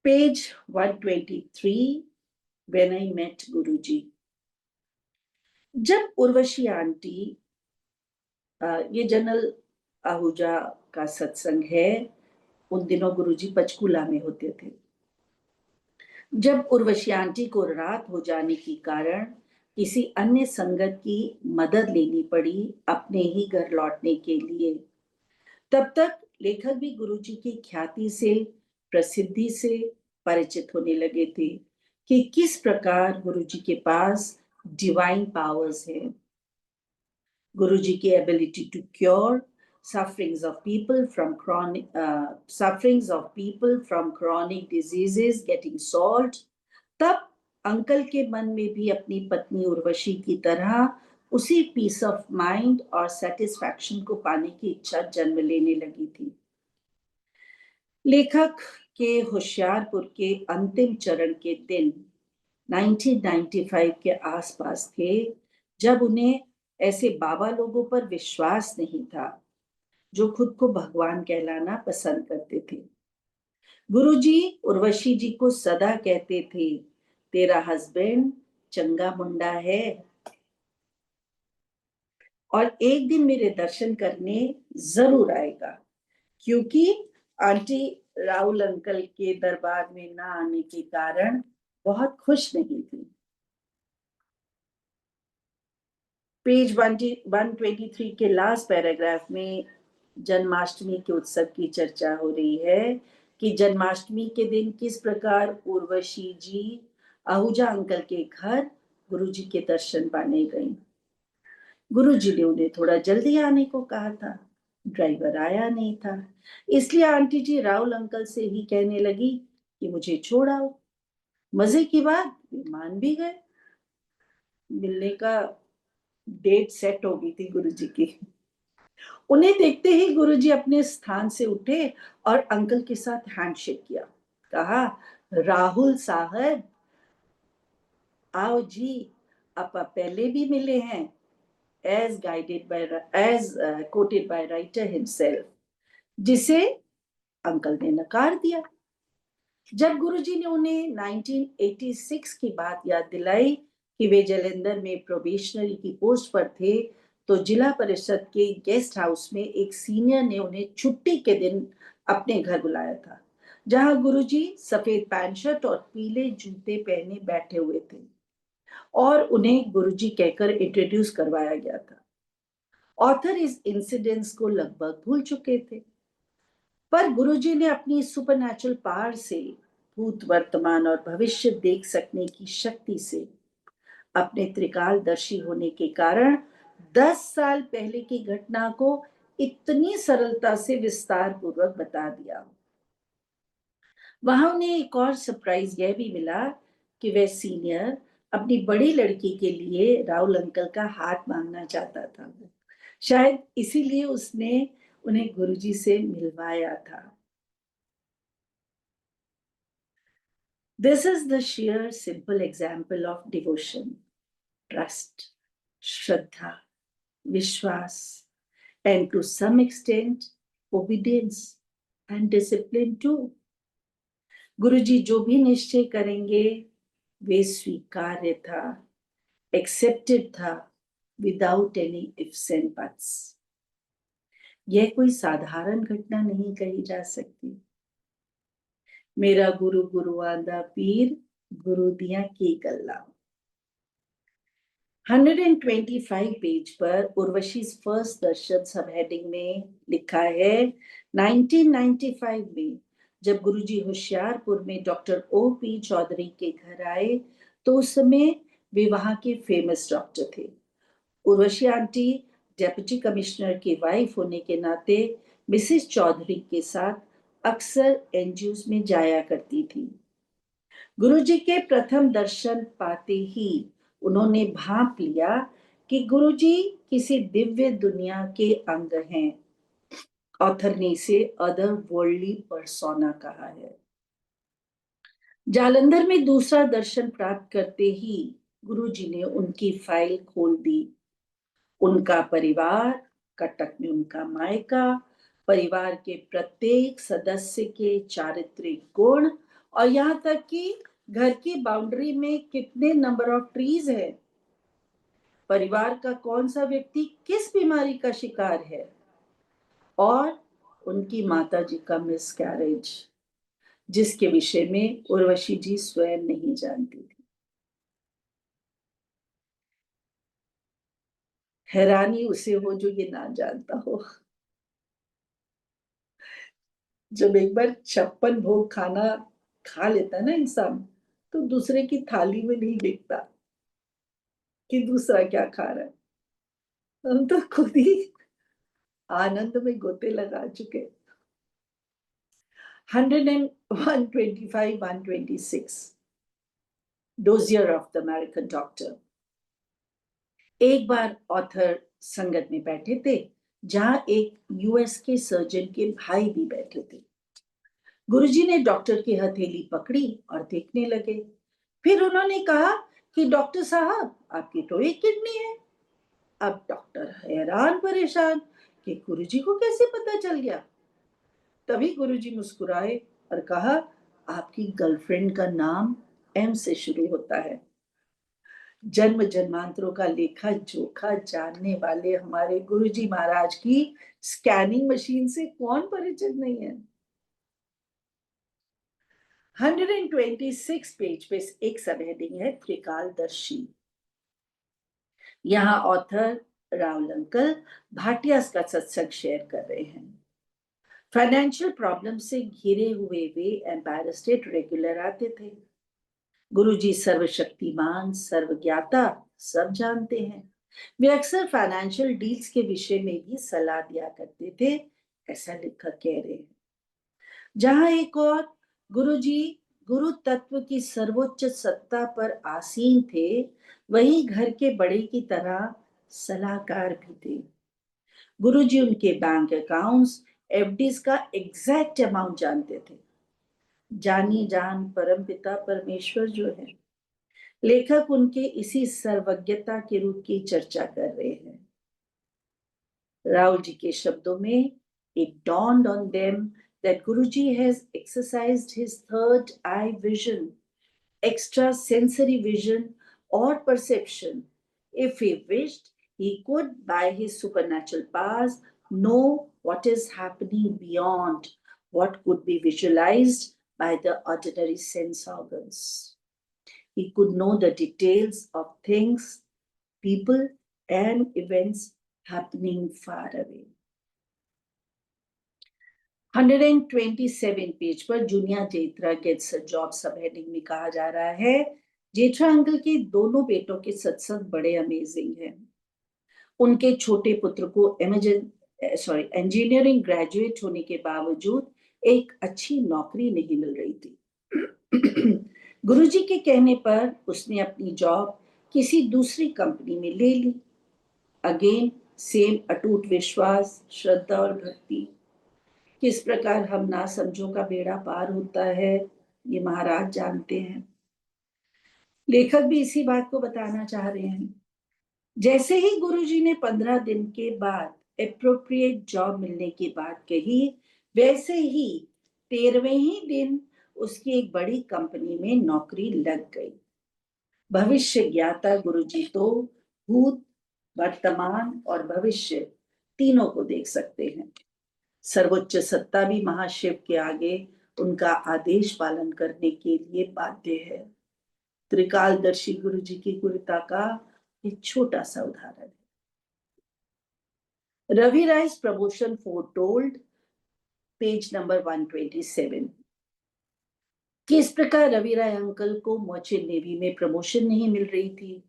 पेज 123, व्हेन आई मेट गुरुजी। जब उर्वशी आंटी, ये जनरल आहूजा का सत्संग है, उन दिनों गुरुजी पंचकूला में होते थे। जब उर्वशी आंटी को रात हो जाने के कारण किसी अन्य संगत की मदद लेनी पड़ी अपने ही घर लौटने के लिए, तब तक लेखक भी गुरुजी की ख्याति से, प्रसिद्धि से परिचित होने लगे थे कि किस प्रकार गुरुजी के पास डिवाइन पावर्स है। गुरुजी की ability to cure sufferings of people from chronic diseases getting solved, तब अंकल के मन में भी अपनी पत्नी उर्वशी की तरह उसी पीस ऑफ माइंड और सेटिस्फैक्शन को पाने की इच्छा जन्म लेने लगी थी। लेखक के होशियारपुर के अंतिम चरण के दिन 1995 के आसपास थे, जब उन्हें ऐसे बाबा लोगों पर विश्वास नहीं था जो खुद को भगवान कहलाना पसंद करते थे। गुरुजी उर्वशी जी को सदा कहते थे, तेरा हस्बैंड चंगा मुंडा है और एक दिन मेरे दर्शन करने जरूर आएगा, क्योंकि आंटी राहुल अंकल के दरबार में ना आने के कारण बहुत खुश नहीं थी। पेज 123 के लास्ट पैराग्राफ में जन्माष्टमी के उत्सव की चर्चा हो रही है कि जन्माष्टमी के दिन किस प्रकार उर्वशी जी आहूजा अंकल के घर गुरुजी के दर्शन पाने गई। गुरुजी ने उन्हें थोड़ा जल्दी आने को कहा था, ड्राइवर आया नहीं था, इसलिए आंटी जी राहुल अंकल से ही कहने लगी कि मुझे छोड़ आओ। मजे की बात, वे मान भी गए। मिलने का डेट सेट हो गई थी गुरुजी की। उन्हें देखते ही गुरुजी अपने स्थान से उठे और अंकल के साथ हैंडशेक किया। कहा, राहुल साहब, आओ जी, आप पहले भी मिले हैं, as guided by as quoted by writer himself, जिसे अंकल ने नकार दिया। जब गुरुजी ने उन्हें 1986 की बात याद दिलाई कि वे जालंधर में प्रोबेशनरी की पोस्ट पर थे, तो जिला परिषद के गेस्ट हाउस में एक सीनियर ने उन्हें छुट्टी के दिन अपने घर बुलाया था, जहां गुरुजी सफेद पैंट शर्ट और पीले जूते पहने बैठे हुए थे और उन्हें गुरुजी कहकर इंट्रोड्यूस करवाया गया था। ऑथर इस इंसिडेंट्स को लगभग भूल चुके थे, पर गुरुजी ने अपनी सुपरनैचुरल पावर से, भूत, वर्तमान और भविष्य देख सकने की शक्ति से, अपने त्रिकालदर्शी होने के कारण 10 साल पहले की घटना को इतनी सरलता से विस्तार पूर्वक बता दिया। वहां उन्हें एक और सरप्राइज यह भी मिला कि वह सीनियर अपनी बड़ी लड़की के लिए राहुल अंकल का हाथ मांगना चाहता था। शायद इसीलिए उसने उन्हें गुरुजी से मिलवाया था। This is the sheer simple example of devotion, trust, shraddha, vishwas, and to some extent obedience and discipline too. गुरुजी जो भी निश्चय करेंगे वे स्वीकार्य था, एक्सेप्टेड था, without any ifs and buts. यह कोई साधारण घटना नहीं कही जा सकती। मेरा गुरु गुरु आंदा पीर, गुरु दिया की गल्ला। 125 पेज पर उर्वशी फर्स्ट दर्शन सब हेडिंग में लिखा है, 1995 में जब गुरुजी होशियारपुर में डॉक्टर O.P. चौधरी के घर आए, तो उस समय वे वहां के फेमस डॉक्टर थे। उर्वशी आंटी डेप्यूटी कमिश्नर की वाइफ होने के नाते मिसेस चौधरी के साथ अक्सर एनजीओस में जाया करती थी। गुरुजी के प्रथम दर्शन पाते ही उन्होंने भांप लिया कि गुरुजी किसी दिव्य दुनिया के अंग हैं। ऑथर ने इसे अदर वर्ल्डली पर्सोना कहा है। जालंधर में दूसरा दर्शन प्राप्त करते ही गुरुजी ने उनकी फाइल खोल दी। उनका परिवार, कटक में उनका मायका, परिवार के प्रत्येक सदस्य के चारित्रिक गुण और यहाँ तक कि घर की बाउंड्री में कितने नंबर ऑफ ट्रीज है, परिवार का कौन सा व्यक्ति किस बीमारी का शिकार है, और उनकी माता जी का मिसकैरेज, जिसके विषय में उर्वशी जी स्वयं नहीं जानती थी। हैरानी उसे हो जो ये ना जानता हो। जब एक बार 56 भोग खाना खा लेता है ना इंसान, तो दूसरे की थाली में नहीं देखता कि दूसरा क्या खा रहा है। हम तो खुद ही आनंद में गोते लगा चुके। 125, 126 dossier of the American doctor. एक बार ऑथर संगत में बैठे थे, जहां एक यूएस के सर्जन के भाई भी बैठे थे। गुरुजी ने डॉक्टर की हथेली पकड़ी और देखने लगे। फिर उन्होंने कहा कि डॉक्टर साहब, आपकी तो एक किडनी है। अब डॉक्टर हैरान परेशान कि गुरुजी को कैसे पता चल गया। तभी गुरुजी मुस्कुराए और कहा, आपकी गर्लफ्रेंड का नाम एम से शुरू होता है। जन्म जन्मांतरों का लेखा जोखा जानने वाले हमारे गुरुजी महाराज की स्कैनिंग मशीन से कौन परिचित नहीं है। 126 पेज पे एक सब हेडिंग है, त्रिकालदर्शी। यहाँ ऑथर राहुल अंकल भाटिया का सत्संग शेयर कर रहे हैं। फाइनेंशियल प्रॉब्लम से घिरे हुए वे एम्पायर स्टेट रेगुलर आते थे। गुरुजी सर्वशक्तिमान, सर्वज्ञाता, सब जानते हैं। वे अक्सर फाइनेंशियल डील्स के विषय में भी सलाह दिया करते थे, ऐसा लिखकर कह रहे हैं। जहां एक और गुरुजी गुरु तत्व की सर्वोच्च सत्ता पर आसीन थे, वही घर के बड़े की तरह सलाहकार भी थे। गुरुजी उनके बैंक अकाउंट्स, एफडीज का एग्जैक्ट अमाउंट जानते थे। जानी जान परमपिता परमेश्वर जो है, लेखक उनके इसी सर्वज्ञता के रूप की चर्चा कर रहे हैं। राव जी के शब्दों में, it dawned on them that Guruji has exercised his third eye vision, extra sensory vision or perception. If he wished, he could, by his supernatural powers, know what is happening beyond what could be visualized by the ordinary sense organs. He could know the details of things, people, and events happening far away. 127 page पर junior जेठरा gets a job सब heading में कहा जा रहा है, जेठरा uncle के दोनों बेटों के सत्संग बड़े अमेजिंग हैं। उनके छोटे पुत्र को इंजीनियरिंग ग्रेजुएट होने के बावजूद एक अच्छी नौकरी नहीं मिल रही थी। गुरुजी के कहने पर उसने अपनी जॉब किसी दूसरी कंपनी में ले ली। अगेन सेम अटूट विश्वास, श्रद्धा और भक्ति। किस प्रकार हम ना समझों का बेड़ा पार होता है, ये महाराज जानते हैं। लेखक भी इसी बात को बताना चाह रहे हैं। जैसे ही गुरुजी ने 15 दिन के बाद एप्रोप्रिएट जॉब मिलने की बात कही, वैसे ही 13वें ही दिन उसकी एक बड़ी कंपनी में नौकरी लग गई। भविष्य ज्ञाता गुरुजी तो भूत, वर्तमान और भविष्य तीनों को देख सकते हैं। सर्वोच्च सत्ता भी महाशिव के आगे उनका आदेश पालन करने के लिए बाध्य है। त्रिकालदर्शी गुरुजी की गुरुता का एक छोटा सा उदाहरण है। Ravi Rai's promotion foretold, page number 127। किस प्रकार रवि राय अंकल को मर्चेंट नेवी में प्रमोशन नहीं मिल रही थी,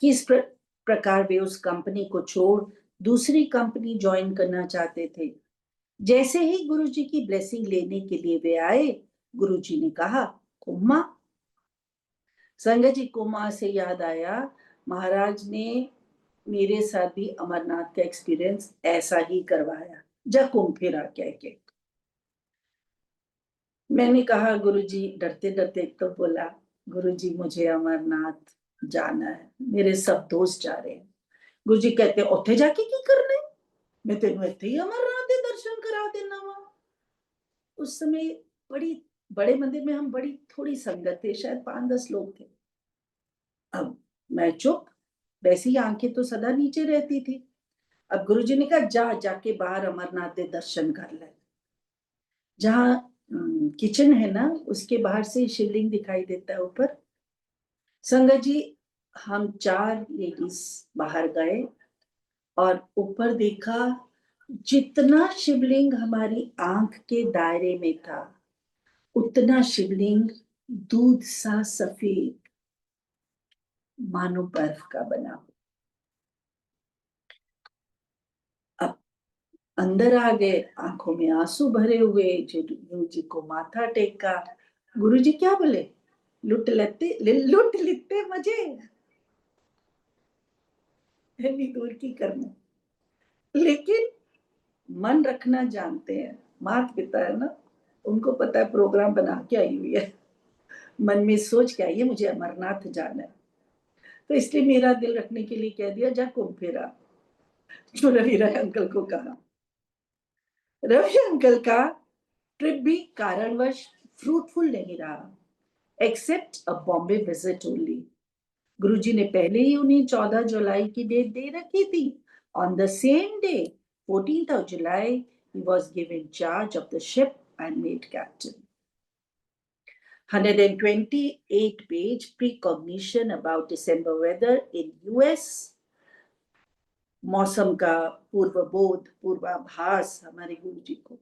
किस प्रकार वे उस कंपनी को छोड़ दूसरी कंपनी ज्वाइन करना चाहते थे। जैसे ही गुरुजी की ब्लेसिंग लेने के लिए वे आए, गुरुजी ने कहा, कुम्मा। संगत जी, कुम्मा से याद आया, महाराज ने मेरे साथ भी अमरनाथ का एक्सपीरियंस ऐसा ही करवाया, जा कुंभ फिरा कह के। मैंने कहा गुरुजी, डरते डरते तो बोला, गुरुजी मुझे अमरनाथ जाना है, मेरे सब दोस्त जा रहे हैं। गुरुजी कहते, उत्थे जाके की करना है, मैं तेन इत्थे ही अमरनाथ के दर्शन करा देना वा। उस समय बड़े मंदिर में हम बड़ी थोड़ी संगत थे, शायद 5-10 लोग थे। अब मैं चुप, वैसे ही आंखें तो सदा नीचे रहती थी। अब गुरुजी ने कहा, जाके बाहर अमरनाथ के दर्शन कर ले। जहां किचन है ना, उसके बाहर से शिवलिंग दिखाई देता है ऊपर। संगत जी, हम 4 लेडीज बाहर गए और ऊपर देखा, जितना शिवलिंग हमारी आंख के दायरे में था, उतना शिवलिंग दूध सा सफेद, मानो बर्फ का बना। अब अंदर आ गए, आंखों में आंसू भरे हुए, गुरु जी को माथा टेका। गुरु जी क्या बोले, लुट लेते मजे, इतनी दूर की करना। लेकिन मन रखना जानते हैं, माता पिता है ना, उनको पता है प्रोग्राम बना के आई हुई है, मन में सोच के आई है मुझे अमरनाथ जाना है, तो इसलिए मेरा दिल रखने के लिए कह दिया, जा कुंभ फेरा। जो रवि राय अंकल को कहा। रवि अंकल का ट्रिप भी कारणवश फ्रूटफुल नहीं रहा, एक्सेप्ट अ बॉम्बे विजिट ओनली। गुरुजी ने पहले ही उन्हें 14 जुलाई की डेट दे रखी थी। On the same day, 14th of July, he was given charge of the ship and made captain. 128 page precognition about December weather in US. मौसम का पूर्वबोध, पूर्वाभास हमारे गुरुजी को।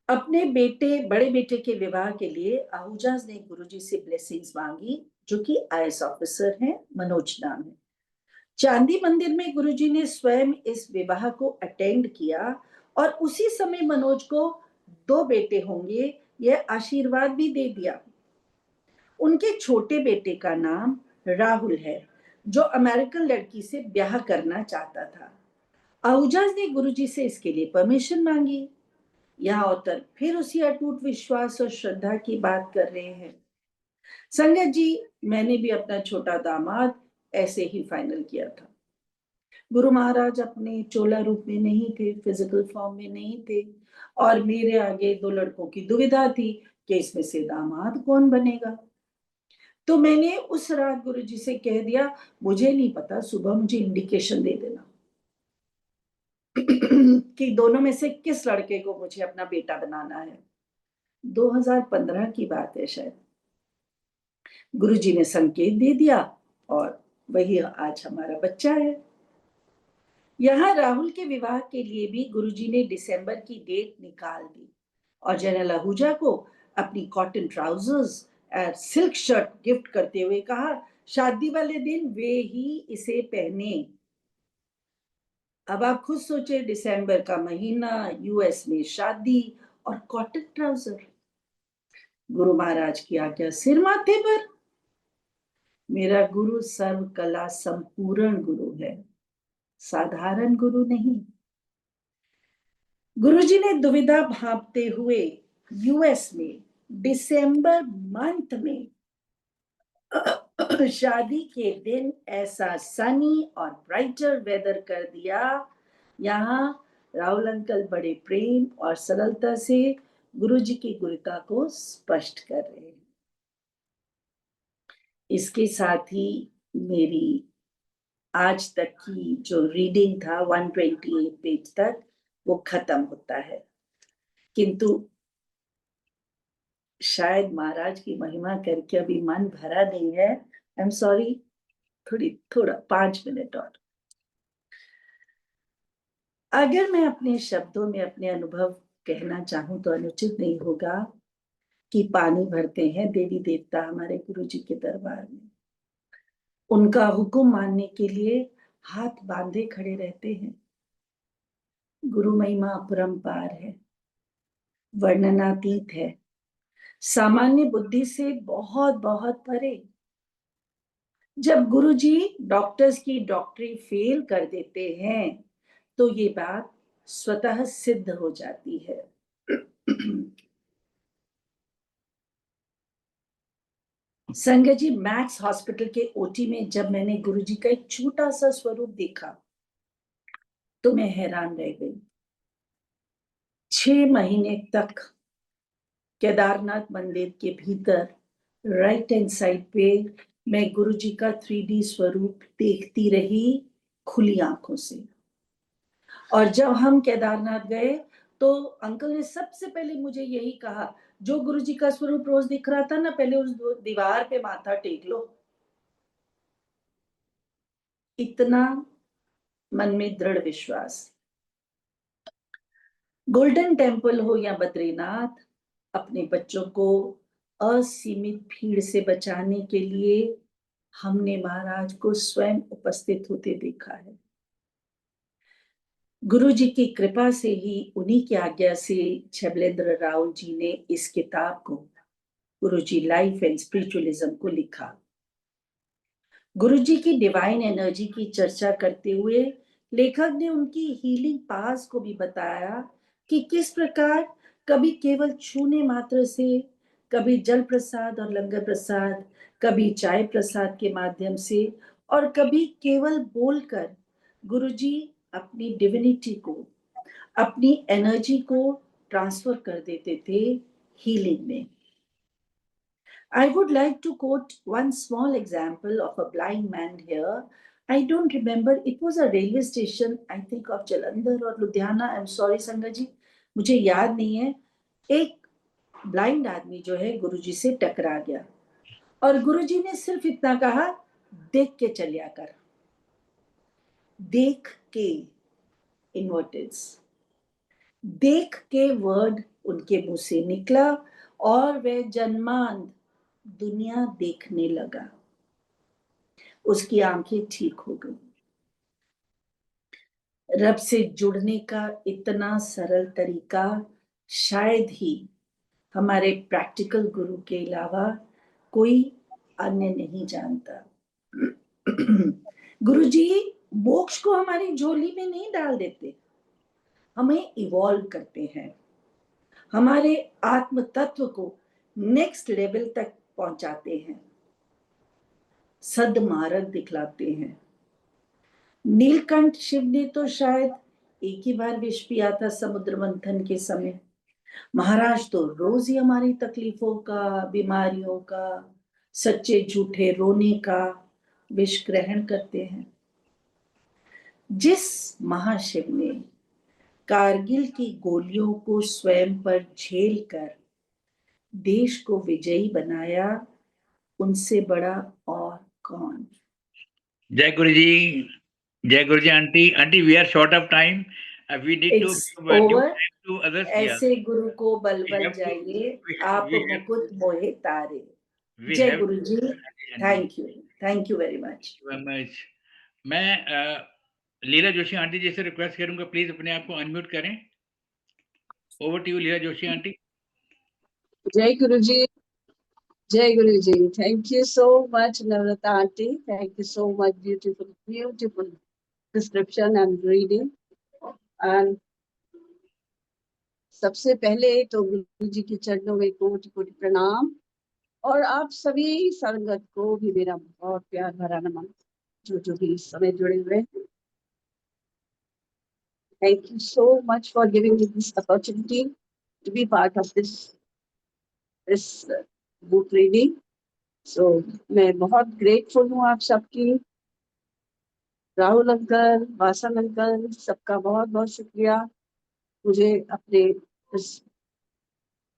अपने बड़े बेटे के विवाह के लिए आहूजा ने गुरुजी से ब्लेसिंग्स मांगी, जो कि आईएएस ऑफिसर हैं, मनोज नाम है। चांदी मंदिर में गुरुजी ने स्वयं इस विवाह को अटेंड किया और उसी समय मनोज को 2 बेटे होंगे, यह आशीर्वाद भी दे दिया। उनके छोटे बेटे का नाम राहुल है, जो अमेरिकन लड़की से ब्याह करना चाहता था। आहूजा ने गुरुजी से इसके लिए परमिशन मांगी। यहाँ औतर फिर उसी अटूट विश्वास और श्रद्धा की बात कर रहे हैं। संगत जी, मैंने भी अपना छोटा दामाद ऐसे ही फाइनल किया था। गुरु महाराज अपने चोला रूप में नहीं थे, फिजिकल फॉर्म में नहीं थे, और मेरे आगे दो लड़कों की दुविधा थी कि इसमें से दामाद कौन बनेगा। तो मैंने उस रात गुरुजी से कह दिया, मुझे नहीं पता, सुबह मुझे इंडिकेशन दे देना कि दोनों में से किस लड़के को मुझे अपना बेटा बनाना है। 2015 की बात है शायद। गुरुजी ने संकेत दे दिया और वही आज हमारा बच्चा है। यहाँ राहुल के विवाह के लिए भी गुरुजी ने दिसंबर की डेट निकाल दी और जनरल आहूजा को अपनी कॉटन ट्राउजर्स और सिल्क शर्ट गिफ्ट करते हुए कहा, शादी वाले दिन वे ही इसे पहने। अब आप खुद सोचे, दिसंबर का महीना, यूएस में शादी और कॉटन ट्राउजर। गुरु महाराज की आज्ञा सिर माथे पर। मेरा गुरु सर्व कला संपूर्ण गुरु है, साधारण गुरु नहीं। गुरुजी ने दुविधा भांपते हुए यूएस में दिसंबर मंथ में शादी के दिन ऐसा सनी और ब्राइटर वेदर कर दिया। यहाँ राहुल अंकल बड़े प्रेम और सरलता से गुरुजी की गुरुता को स्पष्ट कर रहे हैं। इसके साथ ही मेरी आज तक की जो रीडिंग था 128 पेज तक, वो खत्म होता है। किंतु शायद महाराज की महिमा करके अभी मन भरा नहीं है। आई एम सॉरी, थोड़ा 5 मिनट और। अगर मैं अपने शब्दों में अपने अनुभव कहना चाहूं तो अनुचित नहीं होगा कि पानी भरते हैं देवी देवता हमारे गुरु जी के दरबार में। उनका हुक्म मानने के लिए हाथ बांधे खड़े रहते हैं। गुरु महिमा अपरंपार है, वर्णनातीत है, सामान्य बुद्धि से बहुत बहुत परे। जब गुरुजी डॉक्टर्स की डॉक्टरी फेल कर देते हैं तो ये बात स्वतः सिद्ध हो जाती है। संगत जी, मैक्स हॉस्पिटल के ओटी में जब मैंने गुरुजी का एक छोटा सा स्वरूप देखा तो मैं हैरान रह गई। 6 महीने तक केदारनाथ मंदिर के भीतर राइट हैंड साइड पे मैं गुरुजी का 3D स्वरूप देखती रही खुली आंखों से। और जब हम केदारनाथ गए तो अंकल ने सबसे पहले मुझे यही कहा, जो गुरुजी का स्वरूप रोज दिख रहा था ना, पहले उस दीवार पे माथा टेक लो। इतना मन में दृढ़ विश्वास। गोल्डन टेम्पल हो या बद्रीनाथ, अपने बच्चों को असीमित भीड़ से बचाने के लिए हमने महाराज को स्वयं उपस्थित होते देखा है। गुरु जी की कृपा से ही, उन्हीं की आज्ञा से छबलेंद्र राव जी ने इस किताब को गुरु जी लाइफ एंड स्पिरिचुअलिज्म को लिखा। गुरु जी की डिवाइन एनर्जी की चर्चा करते हुए लेखक ने उनकी हीलिंग पास को भी बताया कि किस प्रकार कभी केवल छूने मात्र से, कभी जल प्रसाद और लंगर प्रसाद, कभी चाय प्रसाद के माध्यम से, और कभी केवल बोलकर गुरुजी अपनी डिविनिटी को, अपनी एनर्जी को ट्रांसफर कर देते थे हीलिंग में। I would like to quote one small example of a blind man here. I don't remember, it was a railway station, I think of Jalandhar or Ludhiana. I'm sorry संगत जी, मुझे याद नहीं है। एक ब्लाइंड आदमी जो है गुरुजी से टकरा गया और गुरुजी ने सिर्फ इतना कहा, देख के चलिया कर। देख के, इनवर्टेड्स, देख के वर्ड उनके मुंह से निकला और वह जन्मांध दुनिया देखने लगा। उसकी आंखें ठीक हो गई। रब से जुड़ने का इतना सरल तरीका शायद ही हमारे प्रैक्टिकल गुरु के अलावा कोई अन्य नहीं जानता। गुरुजी मोक्ष को हमारी झोली में नहीं डाल देते, हमें इवॉल्व करते हैं, हमारे आत्म तत्व को नेक्स्ट लेवल तक पहुंचाते हैं, सदमार्ग दिखलाते हैं। नीलकंठ शिव ने तो शायद एक ही बार विष पिया था समुद्र मंथन के समय। महाराज तो रोज ही हमारी तकलीफों का, बीमारियों का, सच्चे झूठे रोने का विष ग्रहण करते हैं। जिस महाशिव ने कारगिल की गोलियों को स्वयं पर झेल कर देश को विजयी बनाया, उनसे बड़ा और कौन। जय गुरु जी, जय Guru ji. Aunty, aunty, we are short of time, we need to its give due over. Time to others. ऐसे गुरु को बल वी बल हैव टू, जाइए, वी आप वी हैव मुकुट मोहे तारे। वी जय have Guru ji. Aunty, thank you very much. Very much. मैं लीला जोशी आंटी जी से रिक्वेस्ट करूंगा, प्लीज अपने आप को अनम्यूट करें। Over to you Leela Joshi aunty. जय गुरु जी, जय गुरु जी। Thank you so much, Navrata aunty. Thank you so much. Beautiful description and reading. And सबसे पहले तो गुरु जी के चरणों में कोटि कोटि प्रणाम, और आप सभी संगत को भी मेरा बहुत प्यार भरा नमन, जो भी इस समय जुड़े हुए हैं। Thank you so much for giving me this opportunity to be part of this book reading. So मैं बहुत ग्रेटफुल हूँ आप सबकी। राहुल अंकल, वासन अंकल, सबका बहुत बहुत शुक्रिया मुझे अपने इस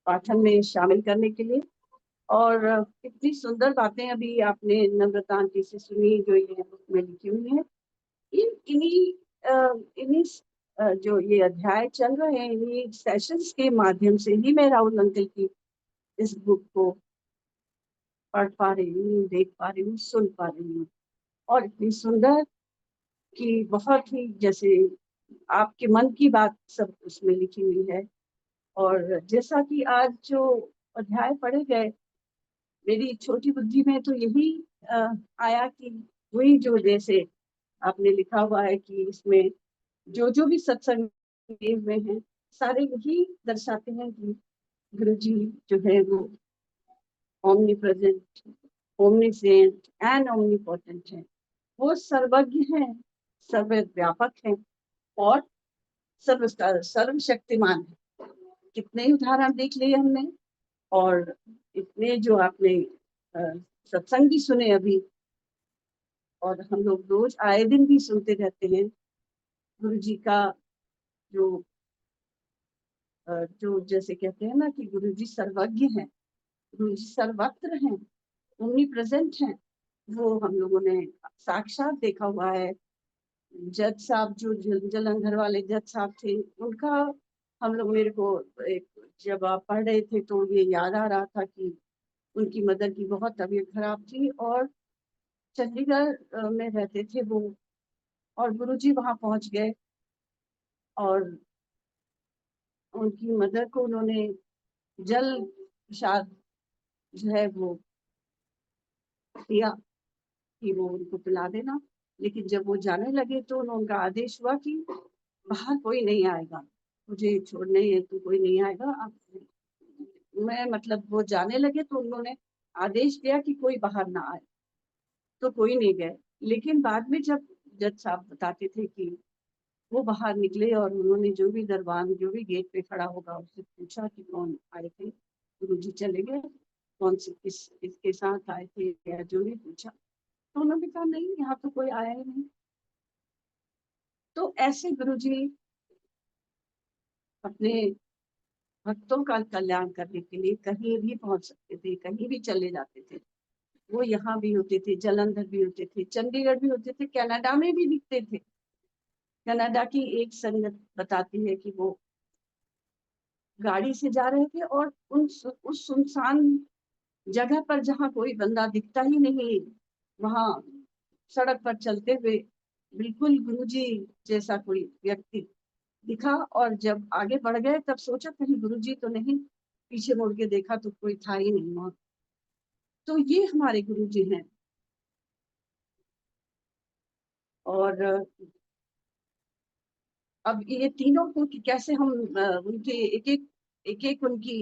पाठन में शामिल करने के लिए। और इतनी सुंदर बातें अभी आपने नम्रता आंटी से सुनी जो ये बुक में लिखी हुई है। इन्हीं जो ये अध्याय चल रहे हैं, इन्हीं सेशंस के माध्यम से ही मैं राहुल अंकल की इस बुक को पढ़ पा रही हूँ, देख पा रही हूँ, सुन पा रही हूँ। और इतनी सुंदर कि बहुत ही जैसे आपके मन की बात सब उसमें लिखी हुई है। और जैसा कि आज जो अध्याय पढ़े गए, मेरी छोटी बुद्धि में तो यही आया कि वही जो जैसे आपने लिखा हुआ है कि इसमें जो भी सत्संग किए हुए हैं सारे यही दर्शाते हैं कि गुरु जी जो है वो omni present, omniscient and omnipotent है। वो सर्वज्ञ हैं, सर्वव्यापक हैं और सर्वशक्तिमान है। कितने ही उदाहरण देख लिए हमने, और इतने जो आपने सत्संग भी सुने अभी, और हम लोग रोज आए दिन भी सुनते रहते हैं गुरु जी का जो जैसे कहते हैं ना कि गुरु जी सर्वज्ञ हैं, गुरु जी सर्वत्र हैं, ओमनी प्रेजेंट हैं। वो हम लोगों ने साक्षात देखा हुआ है। जज साहब जो जलंधर वाले जज साहब थे, उनका हम लोग, मेरे को एक जब आप पढ़ रहे थे तो ये याद आ रहा था कि उनकी मदर की बहुत तबीयत खराब थी और चंडीगढ़ में रहते थे वो, और गुरुजी वहां पहुंच गए और उनकी मदर को उन्होंने जल प्रसाद जो है वो दिया कि वो उनको पिला देना। लेकिन जब वो जाने लगे तो उनका आदेश हुआ कि बाहर कोई नहीं आएगा, मुझे छोड़ने तो कोई नहीं आएगा। आप मैं मतलब वो जाने लगे तो उन्होंने आदेश दिया कि कोई बाहर ना आए, तो कोई नहीं गए। लेकिन बाद में जब जज साहब बताते थे कि वो बाहर निकले और उन्होंने जो भी दरबान जो भी गेट पे खड़ा होगा उससे पूछा कि कौन आए थे, गुरुजी चले गए, कौन से किसके साथ आए थे या जो भी पूछा, तो उन्होंने कहा नहीं, यहाँ तो कोई आया ही नहीं। तो ऐसे गुरुजी अपने भक्तों का कल्याण करने के लिए कहीं भी पहुंच सकते थे, कहीं भी चले जाते थे। वो यहाँ भी होते थे, जलंधर भी होते थे, चंडीगढ़ भी होते थे, कनाडा में भी दिखते थे। कनाडा की एक संगत बताती है कि वो गाड़ी से जा रहे थे और उस सुनसान जगह पर जहाँ कोई बंदा दिखता ही नहीं, वहां सड़क पर चलते हुए बिल्कुल गुरुजी जैसा कोई व्यक्ति दिखा, और जब आगे बढ़ गए तब सोचा कहीं गुरुजी तो नहीं, पीछे मुड़ के देखा तो कोई था ही नहीं वहां। तो ये हमारे गुरु जी हैं। और अब ये तीनों को कैसे हम उनके एक एक उनकी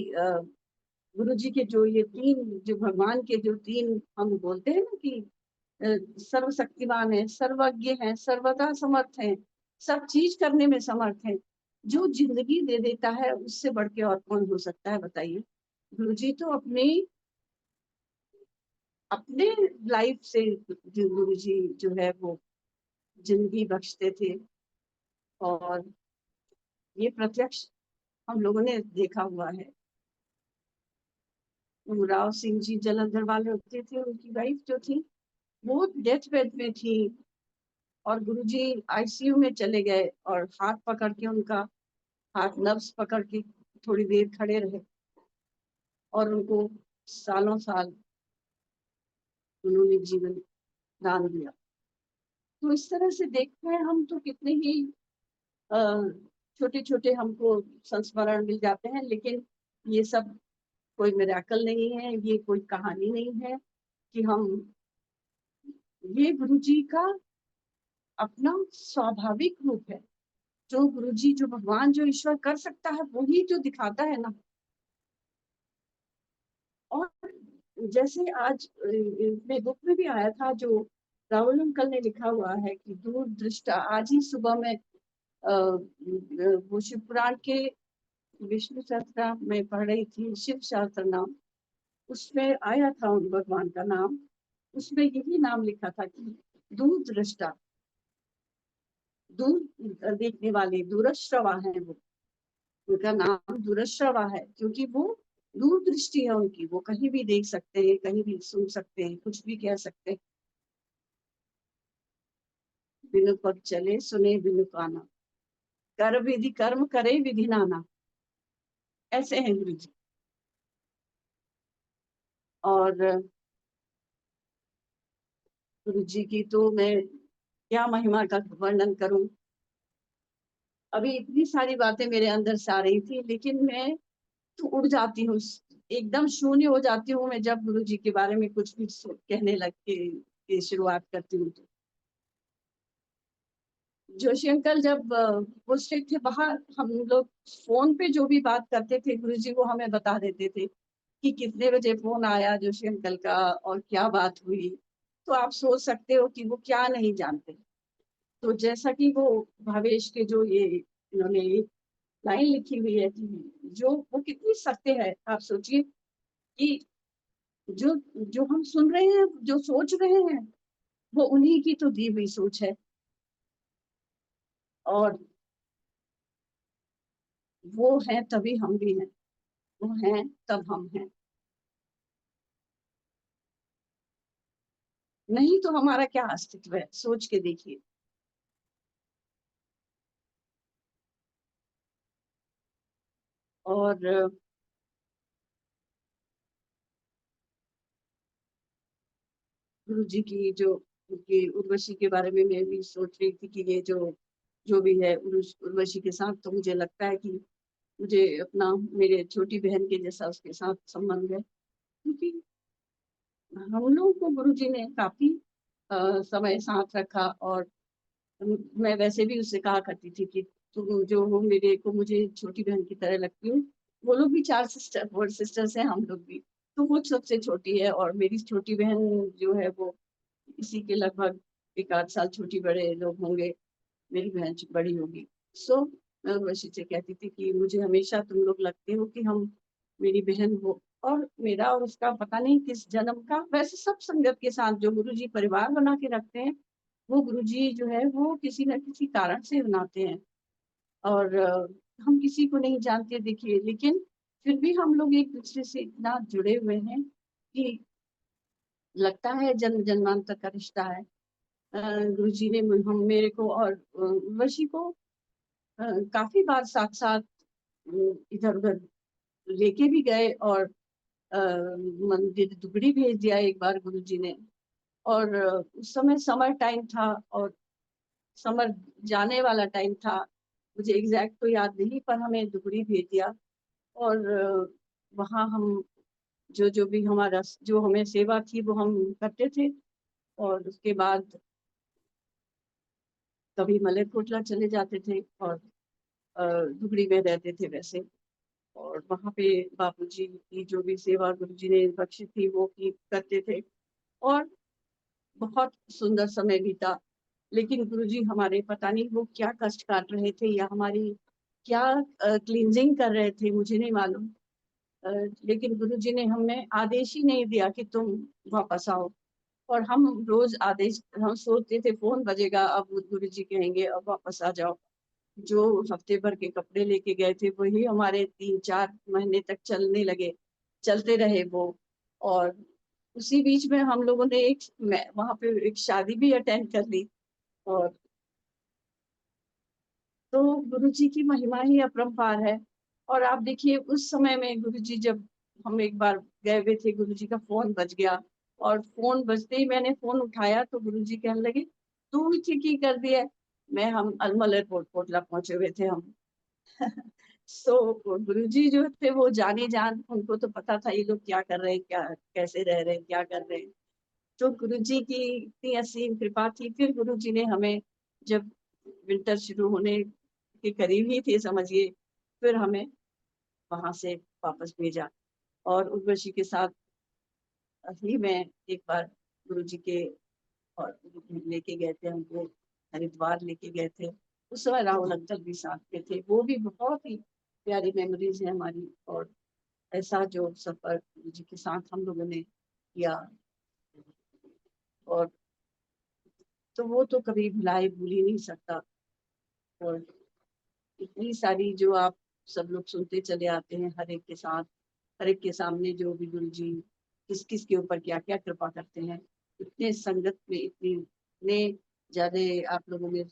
गुरु जी के जो ये तीन, जो भगवान के जो तीन हम बोलते हैं ना कि सर्वशक्तिमान है, सर्वज्ञ है, सर्वदा समर्थ है, सब चीज करने में समर्थ है, जो जिंदगी दे देता है उससे बढ़ के और कौन हो सकता है बताइए। गुरु जी तो अपने लाइफ से जो गुरु जी जो है वो जिंदगी बख्शते थे। और ये प्रत्यक्ष हम लोगों ने देखा हुआ है। राव सिंह जी जलंधर वाले होते थे, उनकी वाइफ जो थी वो डेथ बेड में थी, और गुरुजी आईसीयू में चले गए और हाथ पकड़ के उनका, हाथ नब्ज पकड़ के थोड़ी देर खड़े रहे और उनको सालों साल उन्होंने जीवन दान दिया। तो इस तरह से देखते हैं हम तो कितने ही छोटे छोटे हमको संस्मरण मिल जाते हैं, लेकिन ये सब कोई मिरेकल नहीं है, ये कोई कहानी नहीं है कि हम, ये गुरु जी का अपना स्वाभाविक रूप है। जो गुरु जी, जो भगवान, जो ईश्वर कर सकता है वही जो दिखाता है ना। और जैसे आज मेरे बुक में भी आया था, जो राहुल अंकल ने लिखा हुआ है कि दूर दृष्टा, आज ही सुबह में वो शिव पुराण के विष्णु सहस्त्र में पढ़ रही थी, शिव शास्त्र नाम, उसमें आया था उन भगवान का नाम, उसमें यही नाम लिखा था कि दूर दृष्टा, दूर देखने वाले, दूरश्रवा है वो, उनका नाम दूरश्रवा है क्योंकि वो दूर दृष्टि है उनकी, वो कहीं भी देख सकते हैं, कहीं भी सुन सकते हैं, कुछ भी कह सकते हैं। बिनु पग चले सुने बिनु काना, कर विधि कर्म करे विधि नाना, ऐसे हैं गुरु जी। और गुरु जी की तो मैं क्या महिमा का वर्णन करूं। अभी इतनी सारी बातें मेरे अंदर से आ रही थी, लेकिन मैं तो उड़ जाती हूँ, एकदम शून्य हो जाती हूँ मैं जब गुरु जी के बारे में कुछ भी कहने लग के शुरुआत करती हूँ। तो जोशी अंकल जब पोस्टेड थे बाहर, हम लोग फोन पे जो भी बात करते थे गुरु जी वो हमें बता देते थे कि कितने बजे फोन आया जोशी अंकल का और क्या बात हुई। तो आप सोच सकते हो कि वो क्या नहीं जानते। तो जैसा कि वो भावेश के जो ये इन्होंने लाइन लिखी हुई है कि जो वो कितनी सत्य है, आप सोचिए कि जो जो हम सुन रहे हैं, जो सोच रहे हैं, वो उन्हीं की तो दी हुई सोच है। और वो है तभी हम भी हैं, वो हैं तब हम हैं, नहीं तो हमारा क्या अस्तित्व है, सोच के देखिए। और गुरु जी की जो उनकी उर्वशी के बारे में मैं भी सोच रही थी कि ये जो जो भी है उर्वशी के साथ, तो मुझे लगता है कि मुझे अपना, मेरे छोटी बहन के जैसा उसके साथ संबंध है, क्योंकि हम लोगों को गुरु जी ने काफी समय साथ रखा। और मैं वैसे भी उससे कहा करती थी कि तुम जो हो मेरे को, मुझे छोटी बहन की तरह लगती हो। वो लोग भी 4 सिस्टर्स हैं, हम लोग भी। तो वो सबसे छोटी है और मेरी छोटी बहन जो है वो इसी के लगभग 1 आध साल छोटी बड़े लोग होंगे, मेरी बहन बड़ी होगी। सो मैं उर्वशी से कहती थी कि मुझे हमेशा तुम लोग लगते हो कि हम, मेरी बहन हो। और मेरा और उसका पता नहीं किस जन्म का, वैसे सब संगत के साथ जो गुरुजी परिवार बना के रखते हैं, वो गुरुजी जो है वो किसी न किसी कारण से बनाते हैं। और हम किसी को नहीं जानते देखिए, लेकिन फिर भी हम लोग एक दूसरे से इतना जुड़े हुए हैं कि लगता है जन्म जन्मांतर का रिश्ता है। गुरु जी ने हम मेरे को और उर्वशी को काफी बार साथ साथ इधर उधर लेके भी गए, और मंदिर दुगड़ी भेज दिया एक बार गुरु जी ने। और उस समय समर टाइम था और समर जाने वाला टाइम था, मुझे एग्जैक्ट तो याद नहीं, पर हमें दुगड़ी भेज दिया। और वहाँ हम जो भी हमारा जो हमें सेवा थी वो हम करते थे, और उसके बाद कभी मलेरकोटला चले जाते थे और धुबरी में रहते थे वैसे। और वहाँ पे बापूजी की जो भी सेवा गुरुजी ने बख्शी थी वो की करते थे, और बहुत सुंदर समय बीता। लेकिन गुरुजी हमारे पता नहीं वो क्या कष्ट काट रहे थे या हमारी क्या क्लींजिंग कर रहे थे, मुझे नहीं मालूम। लेकिन गुरुजी ने हमें आदेश ही नहीं दिया कि तुम वापस आओ। और हम रोज आदेश, हम सोचते थे फोन बजेगा अब गुरुजी कहेंगे अब वापस आ जाओ। जो हफ्ते भर के कपड़े लेके गए थे वही हमारे 3-4 महीने तक चलने लगे, चलते रहे वो। और उसी बीच में हम लोगों ने वहां पे एक शादी भी अटेंड कर ली। और तो गुरुजी की महिमा ही अपरंपार है। और आप देखिए उस समय में गुरुजी, जब हम एक बार गए हुए थे, गुरुजी का फोन बज गया, और फोन बजते ही मैंने फोन उठाया तो गुरुजी कहने लगे तू ठीक ही कर दिया। हम अलमल एयरपोर्ट कोटला पहुंचे हुए थे हम। सो गुरुजी जो थे वो जाने जान, उनको तो पता था ये लोग क्या कर रहे हैं, क्या कैसे रह रहे हैं, क्या कर रहे हैं। तो गुरुजी की इतनी असीम कृपा थी। फिर गुरुजी ने हमें, जब विंटर शुरू होने के करीब ही थे समझिए, फिर हमें वहां से वापस भेजा। और उर्वशी के साथ ही मैं एक बार गुरुजी के और लेके गए थे हमको, हरिद्वार लेके गए थे। उस समय राहुल अंकल भी साथ में थे। वो भी बहुत ही प्यारी मेमोरीज है हमारी। और ऐसा जो सफर गुरुजी के साथ हम लोगों ने किया, और तो वो तो कभी भूल ही नहीं सकता। और इतनी सारी जो आप सब लोग सुनते चले आते हैं, हर एक के साथ, हर एक के सामने जो भी गुरु जी किस किस के ऊपर क्या क्या कृपा करते हैं। इतने संगत में इतने ज्यादा आप लोगों ने,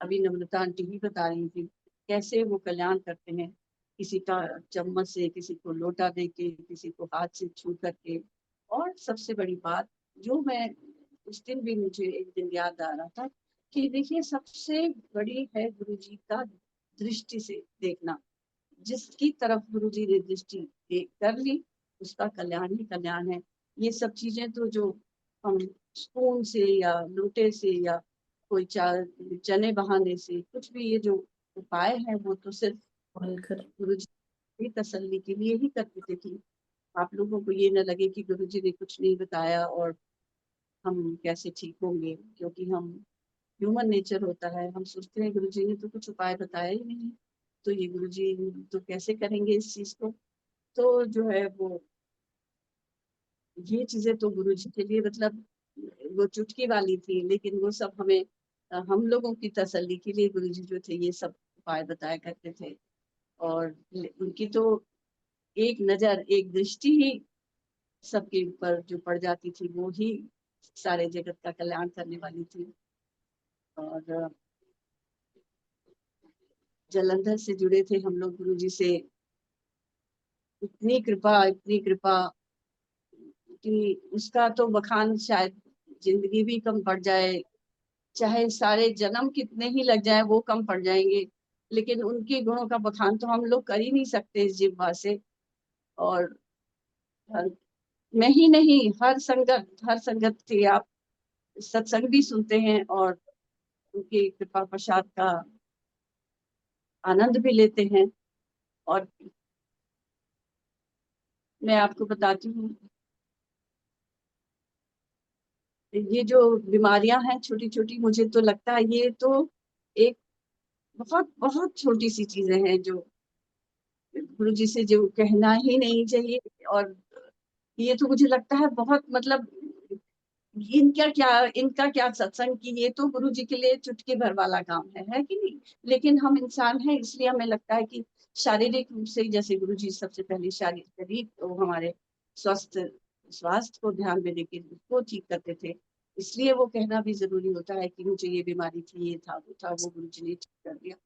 अभी नम्रता आंटी भी बता रही थी कैसे वो कल्याण करते हैं, किसी का चम्मच से, किसी को लोटा दे के, किसी को हाथ से छू करके। और सबसे बड़ी बात जो मैं उस दिन भी मुझे एक दिन याद आ रहा था कि देखिए सबसे बड़ी है गुरु जी का दृष्टि से देखना। जिसकी तरफ गुरु जी ने दृष्टि कर ली उसका कल्याण ही कल्याण है। ये सब चीजें तो जो हम स्पून से या लोटे से या कोई चने बहाने से कुछ भी, ये जो उपाय है वो तो सिर्फ बोलकर गुरु जी की तसल्ली के लिए ही करते थे कि आप लोगों को ये न लगे कि गुरु जी ने कुछ नहीं बताया और हम कैसे ठीक होंगे। क्योंकि हम ह्यूमन नेचर होता है, हम सोचते हैं गुरु जी ने तो कुछ उपाय बताया ही नहीं, तो ये गुरु जी तो कैसे करेंगे इस चीज को। तो जो है वो, ये चीजें तो गुरु जी के लिए मतलब वो चुटकी वाली थी, लेकिन वो सब हमें हम लोगों की तसल्ली के लिए गुरु जी जो थे ये सब उपाय बताया करते थे। और उनकी तो एक नजर, एक दृष्टि ही सबके ऊपर जो पड़ जाती थी वो ही सारे जगत का कल्याण करने वाली थी। और जलंधर से जुड़े थे हम लोग गुरु जी से, इतनी कृपा कि उसका तो बखान शायद जिंदगी भी कम पड़ जाए, चाहे सारे जन्म कितने ही लग जाए वो कम पड़ जाएंगे, लेकिन उनके गुणों का बखान तो हम लोग कर ही नहीं सकते इस जिह्वा से। और हर, मैं ही नहीं, हर संगत के आप सत्संग भी सुनते हैं और उनकी कृपा प्रसाद का आनंद भी लेते हैं। और मैं आपको बताती हूँ, ये जो बीमारियां हैं छोटी छोटी, मुझे तो लगता है ये तो एक बहुत बहुत छोटी सी चीजें हैं जो गुरु जी से जो कहना ही नहीं चाहिए। और ये तो मुझे लगता है बहुत मतलब इनका क्या सत्संग की, ये तो गुरु जी के लिए चुटकी भर वाला काम है कि नहीं। लेकिन हम इंसान हैं इसलिए हमें लगता है कि शारीरिक रूप से, जैसे गुरु जी सबसे पहले शारीरिक शरीर तो हमारे स्वस्थ स्वास्थ्य को ध्यान में लेके उसको ठीक करते थे, इसलिए वो कहना भी जरूरी होता है कि मुझे ये बीमारी थी, ये था वो था, वो गुरु जी ने ठीक कर दिया।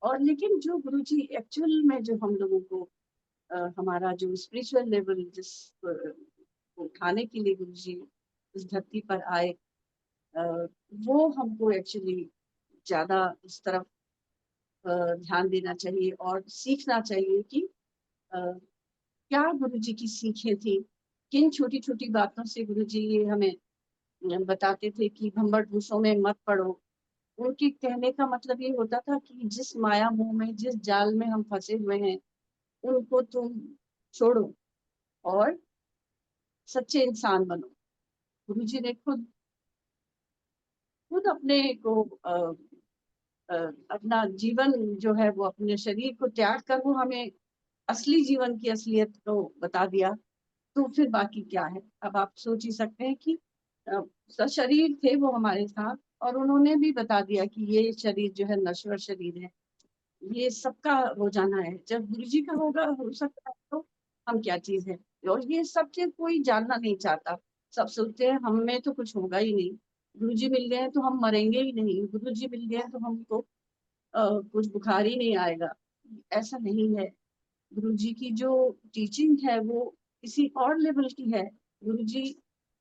और लेकिन जो गुरु जी एक्चुअल में जो हम लोगों को हमारा जो स्पिरिचुअल लेवल जिस को उठाने के लिए गुरु जी इस धरती पर आए, अ, वो हमको एक्चुअली ज्यादा इस तरफ ध्यान देना चाहिए और सीखना चाहिए कि क्या गुरुजी की सीखें थी, किन छोटी छोटी बातों से गुरुजी ये हमें बताते थे कि भंवर भूसों में मत पड़ो। उनके कहने का मतलब ये होता था कि जिस माया मोह में, जिस जाल में हम फंसे हुए हैं, उनको तुम छोड़ो और सच्चे इंसान बनो। गुरुजी ने खुद खुद अपने को अपना जीवन जो है वो अपने शरीर को त्याग कर वो हमें असली जीवन की असलियत को बता दिया। तो फिर बाकी क्या है? अब आप सोच ही सकते हैं कि शरीर थे वो हमारे साथ, और उन्होंने भी बता दिया कि ये शरीर जो है नश्वर शरीर है, ये सबका हो जाना है। जब गुरुजी का होगा, हो सकता है, तो हम क्या चीज है। और ये सब चीज कोई जानना नहीं चाहता। सब सोचते हैं हम में तो कुछ होगा ही नहीं, गुरुजी मिल गए तो हम मरेंगे ही नहीं, गुरुजी मिल गए तो हमको कुछ बुखार ही नहीं आएगा। ऐसा नहीं है। गुरुजी की जो टीचिंग है वो किसी और लेवल की है। गुरुजी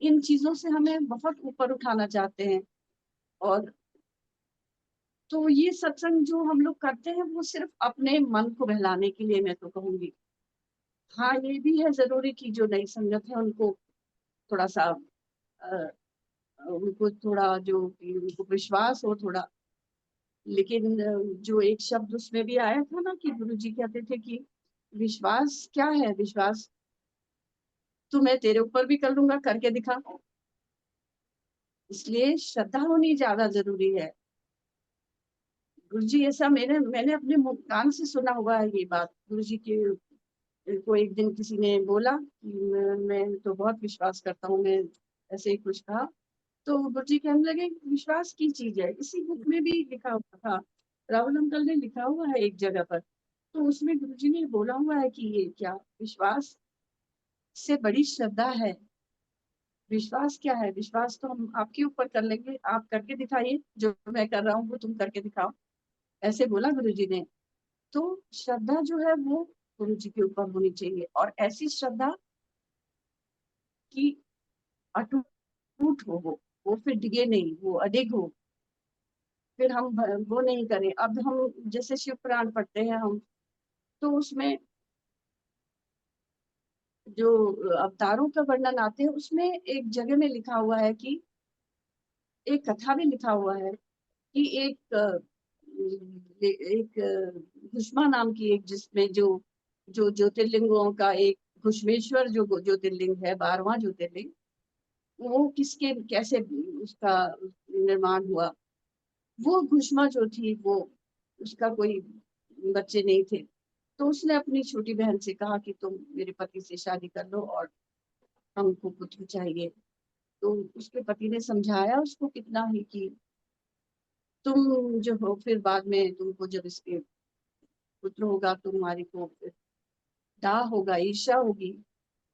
इन चीजों से हमें बहुत ऊपर उठाना चाहते हैं। और तो ये सत्संग जो हम लोग करते हैं वो सिर्फ अपने मन को बहलाने के लिए, मैं तो कहूंगी। हाँ, ये भी है जरूरी कि जो नई संगत है उनको थोड़ा सा अ, उनको थोड़ा जो कि उनको विश्वास हो थोड़ा। लेकिन जो एक शब्द उसमें भी आया था ना कि गुरुजी कहते थे कि विश्वास क्या है? विश्वास तो मैं तेरे ऊपर भी कर लूंगा, करके दिखा। इसलिए श्रद्धा होनी ज्यादा जरूरी है। गुरुजी ऐसा मैंने अपने कान से सुना हुआ है ये बात। गुरुजी के को एक दिन किसी ने बोला कि मैं तो बहुत विश्वास करता हूँ, मैं ऐसे ही कुछ कहा। तो गुरुजी कहने लगे विश्वास की चीज है, इसी बुक में भी लिखा हुआ था, राहुल अंकल ने लिखा हुआ है एक जगह पर। तो उसमें गुरुजी ने बोला हुआ है कि ये क्या विश्वास से बड़ी श्रद्धा है। विश्वास क्या है? विश्वास तो हम आपके ऊपर कर लेंगे, आप करके दिखाइए, जो मैं कर रहा हूँ वो तुम करके दिखाओ। ऐसे बोला गुरुजी ने। तो श्रद्धा जो है वो गुरुजी के ऊपर होनी चाहिए, और ऐसी श्रद्धा कि अटूट हो वो फिर डिगे नहीं, वो अडिग हो। फिर हम वो नहीं करें। अब हम जैसे शिव पुराण पढ़ते हैं हम, तो उसमें जो अवतारों का वर्णन आते हैं उसमें एक जगह में लिखा हुआ है कि एक कथा में लिखा हुआ है कि एक घुष्मा नाम की एक, जिसमें जो जो ज्योतिर्लिंगों का एक घुष्मेश्वर जो ज्योतिर्लिंग है, 12वां ज्योतिर्लिंग, वो किसके कैसे उसका निर्माण हुआ। वो घुष्मा जो थी वो, उसका कोई बच्चे नहीं थे। तो उसने अपनी छोटी बहन से कहा कि तुम मेरे पति से शादी कर लो और हमको पुत्र चाहिए। तो उसके पति ने समझाया उसको कितना ही कि तुम जो हो, फिर बाद में तुमको जब इसके पुत्र होगा तुम्हारी को डाह होगा, ईर्ष्या होगी,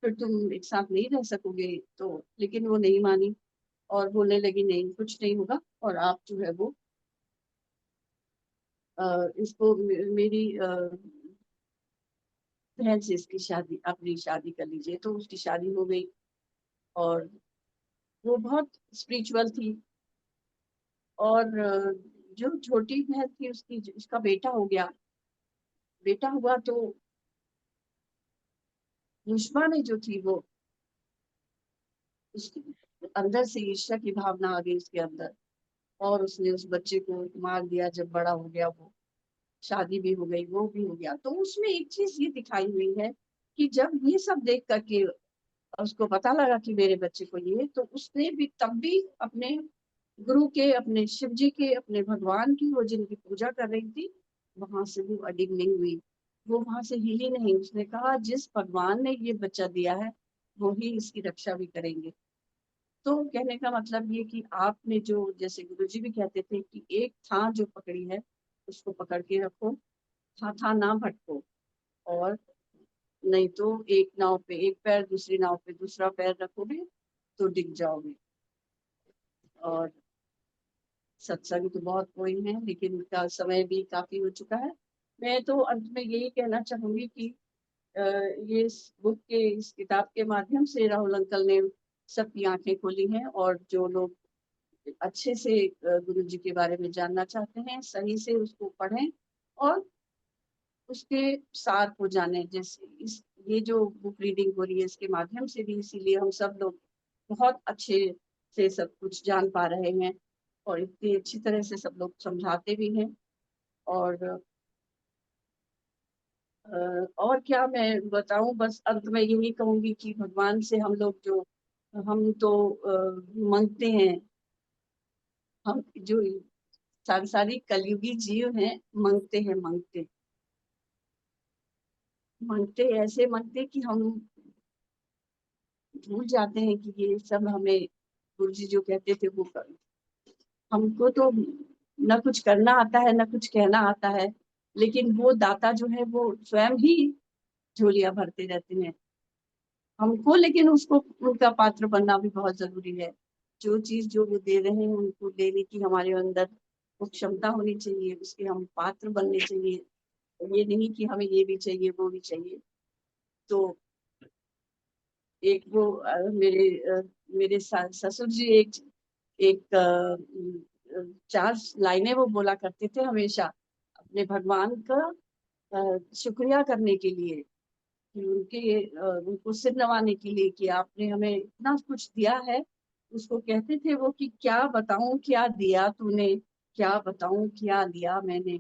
फिर तुम एक साथ नहीं रह सकोगे। तो लेकिन वो नहीं मानी और बोलने लगी नहीं कुछ नहीं होगा, और आप जो है वो इसको मेरी बहन से इसकी शादी, अपनी शादी कर लीजिए। तो उसकी शादी हो गई, और वो बहुत स्पिरिचुअल थी। और जो छोटी बहन थी उसकी, उसका बेटा हो गया। बेटा हुआ तो युष्मा ने जो थी वो, उसके अंदर से ईर्ष्या की भावना आ गई उसके अंदर, और उसने उस बच्चे को मार दिया। जब बड़ा हो गया वो, शादी भी हो गई, वो भी हो गया। तो उसमें एक चीज ये दिखाई हुई है कि जब ये सब देख करके उसको पता लगा कि मेरे बच्चे को ये, तो उसने भी तब भी अपने गुरु के, अपने शिव जी के, अपने भगवान की, वो जिनकी पूजा कर रही थी, वहां से वो अडिग नहीं हुई। वो वहां से हिली नहीं। उसने कहा जिस भगवान ने ये बच्चा दिया है वो ही इसकी रक्षा भी करेंगे। तो कहने का मतलब ये कि आपने जो, जैसे गुरुजी भी कहते थे कि एक था जो पकड़ी है उसको पकड़ के रखो, था ना भटको। और नहीं तो एक नाव पे एक पैर, दूसरी नाव पे दूसरा पैर रखोगे तो डिग जाओगे। और सत्संग तो बहुत हुई है, लेकिन उनका समय भी काफी हो चुका है। मैं तो अंत में यही कहना चाहूंगी कि अ, ये इस बुक के, इस किताब के माध्यम से राहुल अंकल ने सबकी आंखें खोली हैं। और जो लोग अच्छे से गुरु जी के बारे में जानना चाहते हैं, सही से उसको पढ़ें और उसके सार को जाने। जैसे इस ये जो बुक रीडिंग हो रही है इसके माध्यम से भी, इसीलिए हम सब लोग बहुत अच्छे से सब कुछ जान पा रहे हैं और इतनी अच्छी तरह से सब लोग समझाते भी हैं। और क्या मैं बताऊं, बस अंत में यही कहूंगी कि भगवान से हम लोग जो हम तो मांगते हैं, हम जो सांसारिक कलयुगी जीव हैं, मांगते ऐसे मांगते कि हम भूल जाते हैं कि ये सब हमें गुरु जी जो कहते थे वो कर। हमको तो न कुछ करना आता है न कुछ कहना आता है, लेकिन वो दाता जो है वो स्वयं ही झोलियां भरते रहते हैं हमको, लेकिन उसको उनका पात्र बनना भी बहुत जरूरी है। जो चीज जो वो दे रहे हैं उनको देने की हमारे अंदर वो क्षमता होनी चाहिए, उसके हम पात्र बनने चाहिए। ये नहीं कि हमें ये भी चाहिए वो भी चाहिए। तो एक वो मेरे ससुर जी एक 4 लाइनें वो बोला करते थे हमेशा अपने भगवान का शुक्रिया करने के लिए, कि उनको सिर नवाने के लिए कि आपने हमें इतना कुछ दिया है। उसको कहते थे वो कि क्या बताऊं क्या दिया तूने, क्या बताऊं क्या लिया मैंने,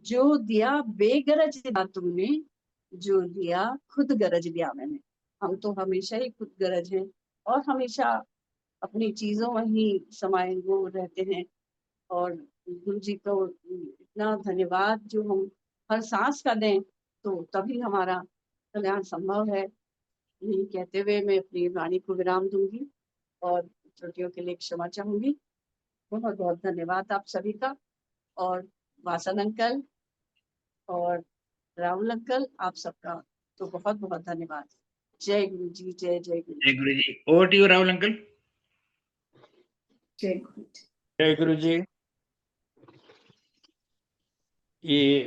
जो दिया बेगरज दिया तुमने, जो दिया खुद गरज लिया मैंने। हम तो हमेशा ही खुद गरज हैं और हमेशा अपनी चीजों में ही समाये वो रहते हैं। और गुरु जी को इतना धन्यवाद जो हम हर सांस का दें तो तभी हमारा कल्याण संभव है। यही कहते हुए मैं अपनी वाणी को विराम दूंगी और त्रुटियों के लिए क्षमा चाहूंगी। बहुत बहुत धन्यवाद आप सभी का, और वासन अंकल और राहुल अंकल आप सबका तो बहुत बहुत धन्यवाद। जय गुरु जी, जय जय गुरु जय ji. Guru ji. Over to you Rahul uncle. जय गुरु जी। जय गुरु जी। ये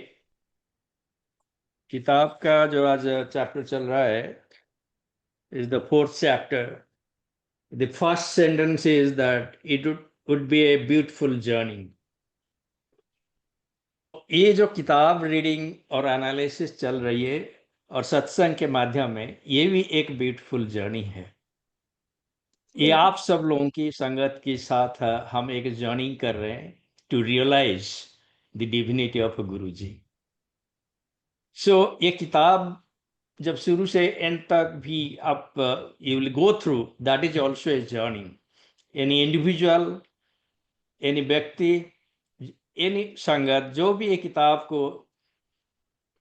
किताब का जो आज चैप्टर चल रहा है is the 4th chapter. The first sentence is that it would be a beautiful journey. ये जो किताब रीडिंग और एनालिसिस चल रही है और सत्संग के माध्यम में, ये भी एक ब्यूटीफुल जर्नी है। ये आप सब लोगों की संगत के साथ हम एक जर्नी कर रहे हैं to realize the divinity of Guru ji. सो ये किताब जब शुरू से एंड तक भी आप you will go through, that is also a journey. Any individual, any व्यक्ति, एनी संगत जो भी ये किताब को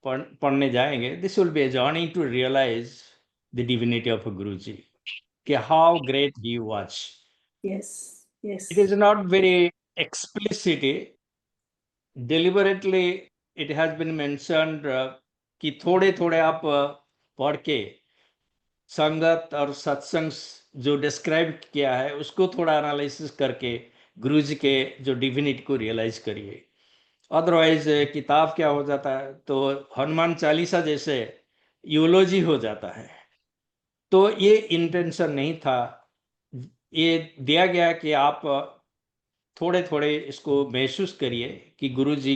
पढ़ने जाएंगे, this will be a journey to realize the divinity of Guru ji, कि how great he was. Yes, yes. It is not very explicit, deliberately it has been mentioned कि थोड़े थोड़े आप पढ़ के संगत और सत्संग जो डिस्क्राइब किया है उसको थोड़ा एनालिसिस करके गुरु जी के जो डिविनिटी को रियलाइज करिए। अदरवाइज किताब क्या हो जाता है, तो हनुमान चालीसा जैसे यूलोजी हो जाता है। तो ये इंटेंशन नहीं था, ये दिया गया कि आप थोड़े थोड़े इसको महसूस करिए कि गुरु जी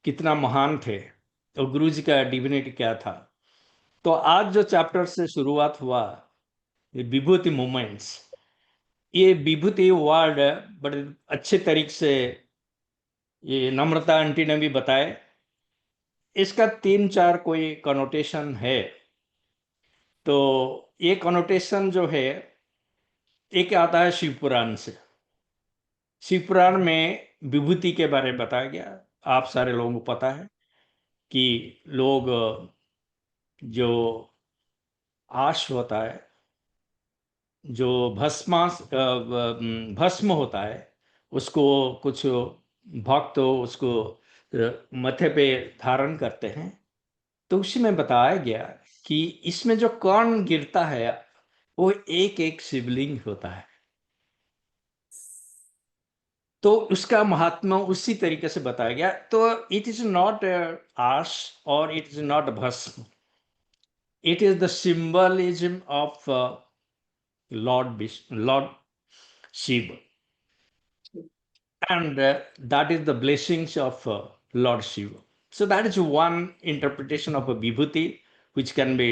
कितना महान थे और गुरु जी का डिविनिटी क्या था। तो आज जो चैप्टर से शुरुआत हुआ, विभूति मोमेंट्स, ये विभूति वर्ड बड़े अच्छे तरीके से ये नम्रता आंटी ने भी बताए। इसका 3-4 कोई कनोटेशन है। तो ये कनोटेशन जो है, एक आता है शिव पुराण से। शिव पुराण में विभूति के बारे में बताया गया। आप सारे लोगों को पता है कि लोग जो आश होता है, जो भस्म होता है, उसको कुछ भक्त उसको माथे पे धारण करते हैं। तो उसमें बताया गया कि इसमें जो कण गिरता है वो एक एक शिवलिंग होता है। तो उसका महात्मा उसी तरीके से बताया गया। तो इट इज नॉट आश और इट इज नॉट भस्म, it is the symbolism of Lord Shiva, and that is the blessings of Lord Shiva. So that is one interpretation of a vibhuti, which can be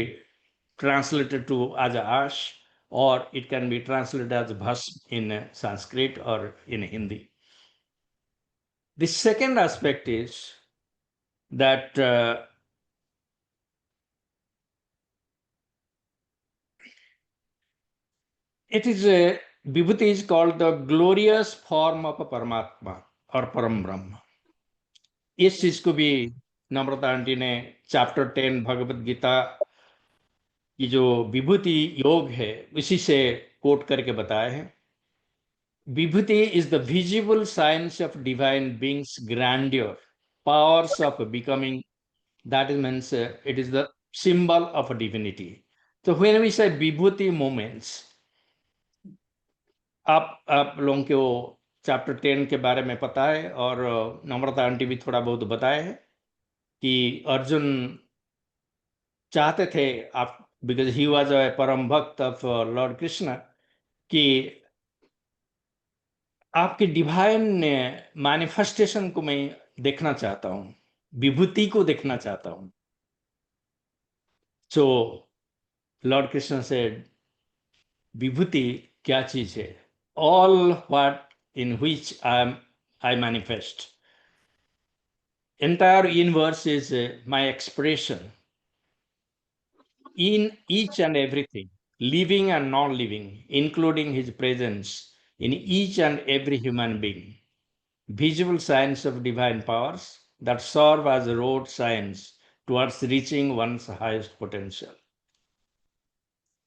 translated to as ash, or it can be translated as bhasm in Sanskrit or in Hindi. The second aspect is that Vibhuti is called the glorious form of a Paramatma or Param Brahma. इस चीज को भी नम्रता aunty ने chapter 10 Bhagavad Gita की जो विभूति योग है उसी से कोट करके बताया है. विभूति is the visible science of divine beings grandeur, powers of becoming. That means it is the symbol of divinity. So when we say vibhuti moments, आप लोगों को चैप्टर 10 के बारे में पता है और नम्रता आंटी भी थोड़ा बहुत बताया है कि अर्जुन चाहते थे आप, बिकॉज ही वाज अ परम भक्त ऑफ लॉर्ड कृष्ण, कि आपके डिवाइन मैनिफेस्टेशन को मैं देखना चाहता हूं, विभूति को देखना चाहता हूं. सो लॉर्ड कृष्ण से विभूति क्या चीज है? All what in which I manifest. Entire universe is my expression in each and everything, living and non-living, including his presence in each and every human being. Visible signs of divine powers that serve as road signs towards reaching one's highest potential.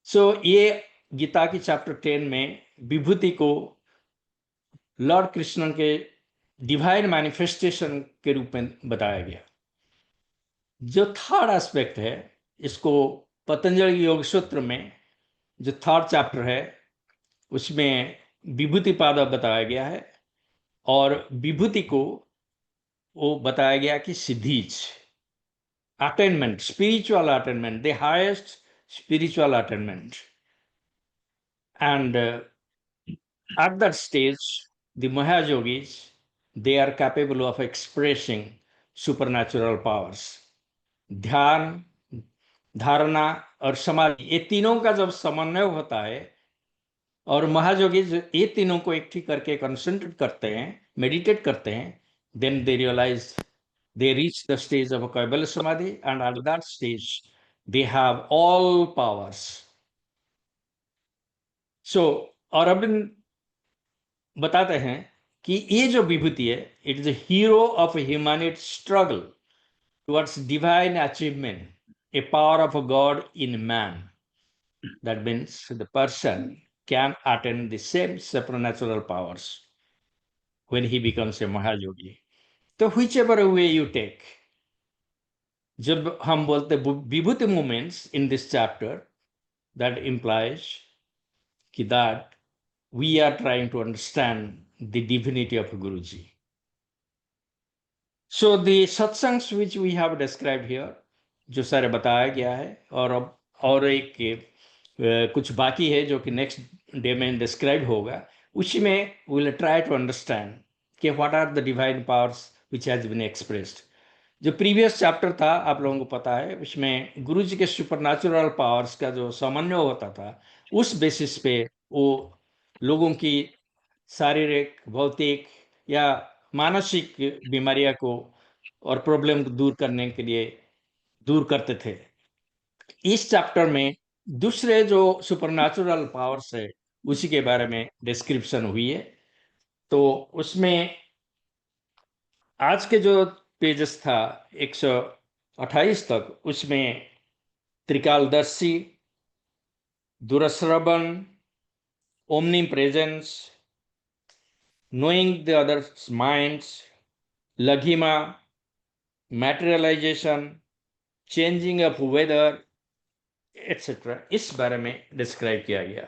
So ये गीता की chapter 10 में विभूति को Lord Krishna के divine manifestation के रूप में बताया गया. जो थर्ड एस्पेक्ट है, इसको पतंजलि योग सूत्र में जो थर्ड चैप्टर है उसमें विभूति पाद बताया गया है, और विभूति को वो बताया गया कि सिद्धीज, attainment, spiritual attainment, the highest spiritual attainment. And at that stage the Mahayogis, they are capable of expressing supernatural powers. ध्यान, धारणा और समाधि, ये तीनों का जब समन्वय होता है और महायोगी ये तीनों को इकट्ठी करके कंसंट्रेट करते हैं, मेडिटेट करते हैं, then they realize they reach the stage of Kaibala Samadhi, and at that stage they have all powers. So Aurobindo बताते हैं कि ये जो विभूति है, it is a hero of humanity struggle towards divine achievement, a power of God in man. That means the person can attain the same supernatural powers when he becomes a महायोगी. तो whichever way you take, जब हम बोलते विभूति movements in this chapter, that implies कि that we are trying to understand the divinity of Guruji. So the satsangs which we have described here, जो सारे बताया गया है, और अब और एक कुछ बाकी है जो कि नेक्स्ट डे में डिस्क्राइब होगा, उसी में we'll try to understand कि what are the divine powers which has been expressed. जो प्रीवियस चैप्टर था आप लोगों को पता है, उसमें गुरुजी के सुपरनैचुरल पावर्स का जो समन्वय होता था, उस बेसिस पे वो लोगों की शारीरिक, भौतिक या मानसिक बीमारियां को और प्रॉब्लम को दूर करने के लिए दूर करते थे. इस चैप्टर में दूसरे जो सुपरनैचुरल पावर्स है उसी के बारे में डिस्क्रिप्शन हुई है. तो उसमें आज के जो पेजेस था 128 तक, उसमें त्रिकालदर्शी, दूरश्रवण, omnipresence, knowing the other's minds, laghima, materialization, changing of weather, etc. इस बारे में डिस्क्राइब किया गया.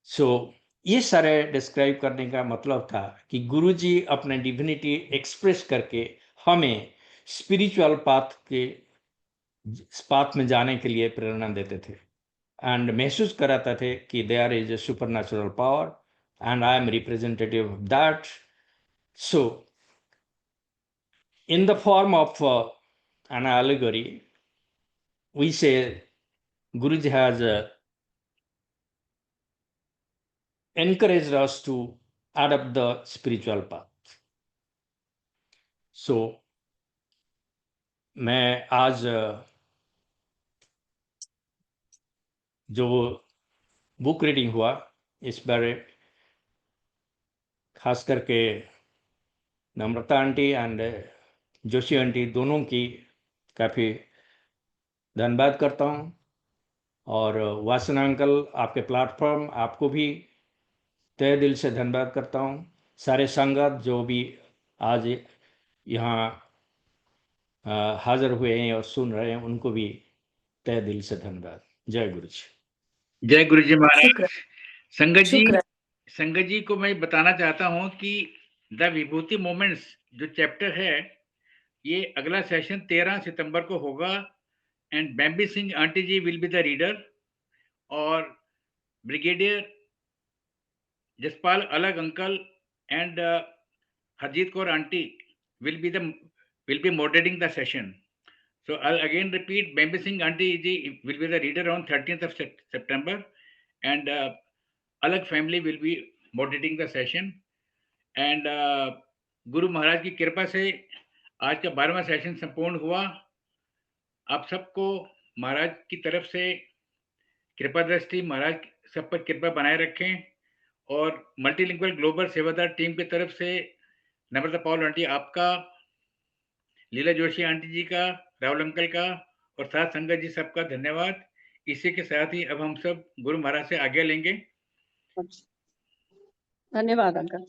सो ये सारे डिस्क्राइब करने का मतलब था कि गुरुजी अपने डिविनिटी एक्सप्रेस करके हमें स्पिरिचुअल पाथ में जाने के लिए प्रेरणा देते थे, एंड महसूस कराते थे कि there is a supernatural power and I am representative of that. So in the form of an allegory, we say Guruji has encouraged us to adopt the spiritual path. So मैं आज जो book reading हुआ इस बारे खास करके नम्रता aunty and Joshi aunty दोनों की काफ़ी धन्यवाद करता हूँ, और वासना अंकल आपके प्लेटफॉर्म आपको भी तहे दिल से धन्यवाद करता हूँ। सारे संगत जो भी आज यहाँ हाजिर हुए हैं और सुन रहे हैं उनको भी तहे दिल से धन्यवाद। जय गुरु जी। जय गुरु जी महाराज। शुक्र संगत जी को मैं बताना चाहता हूँ कि द विभूति मोमेंट्स जो चैप्टर है ये अगला सेशन 13 सितंबर को होगा, and Bembi Singh aunty ji will be the reader, और brigadier Jaspal Alag uncle and Harjeet Kaur aunty will be moderating the session. So I'll again repeat, Bambi Singh aunty ji will be the reader on 13th of September, and Alag family will be moderating the session. And Guru Maharaj की कृपा से आज का 12वां session संपूर्ण हुआ। आप सबको महाराज की तरफ से कृपा दृष्टि, महाराज सब पर कृपा बनाए रखें, और मल्टीलिंगुअल ग्लोबल सेवादार टीम की तरफ से नम्रता पॉल आंटी आपका, लीला जोशी आंटी जी का, राहुल अंकल का और साथ संगत जी सबका धन्यवाद। इसी के साथ ही अब हम सब गुरु महाराज से आज्ञा लेंगे। धन्यवाद अंकल।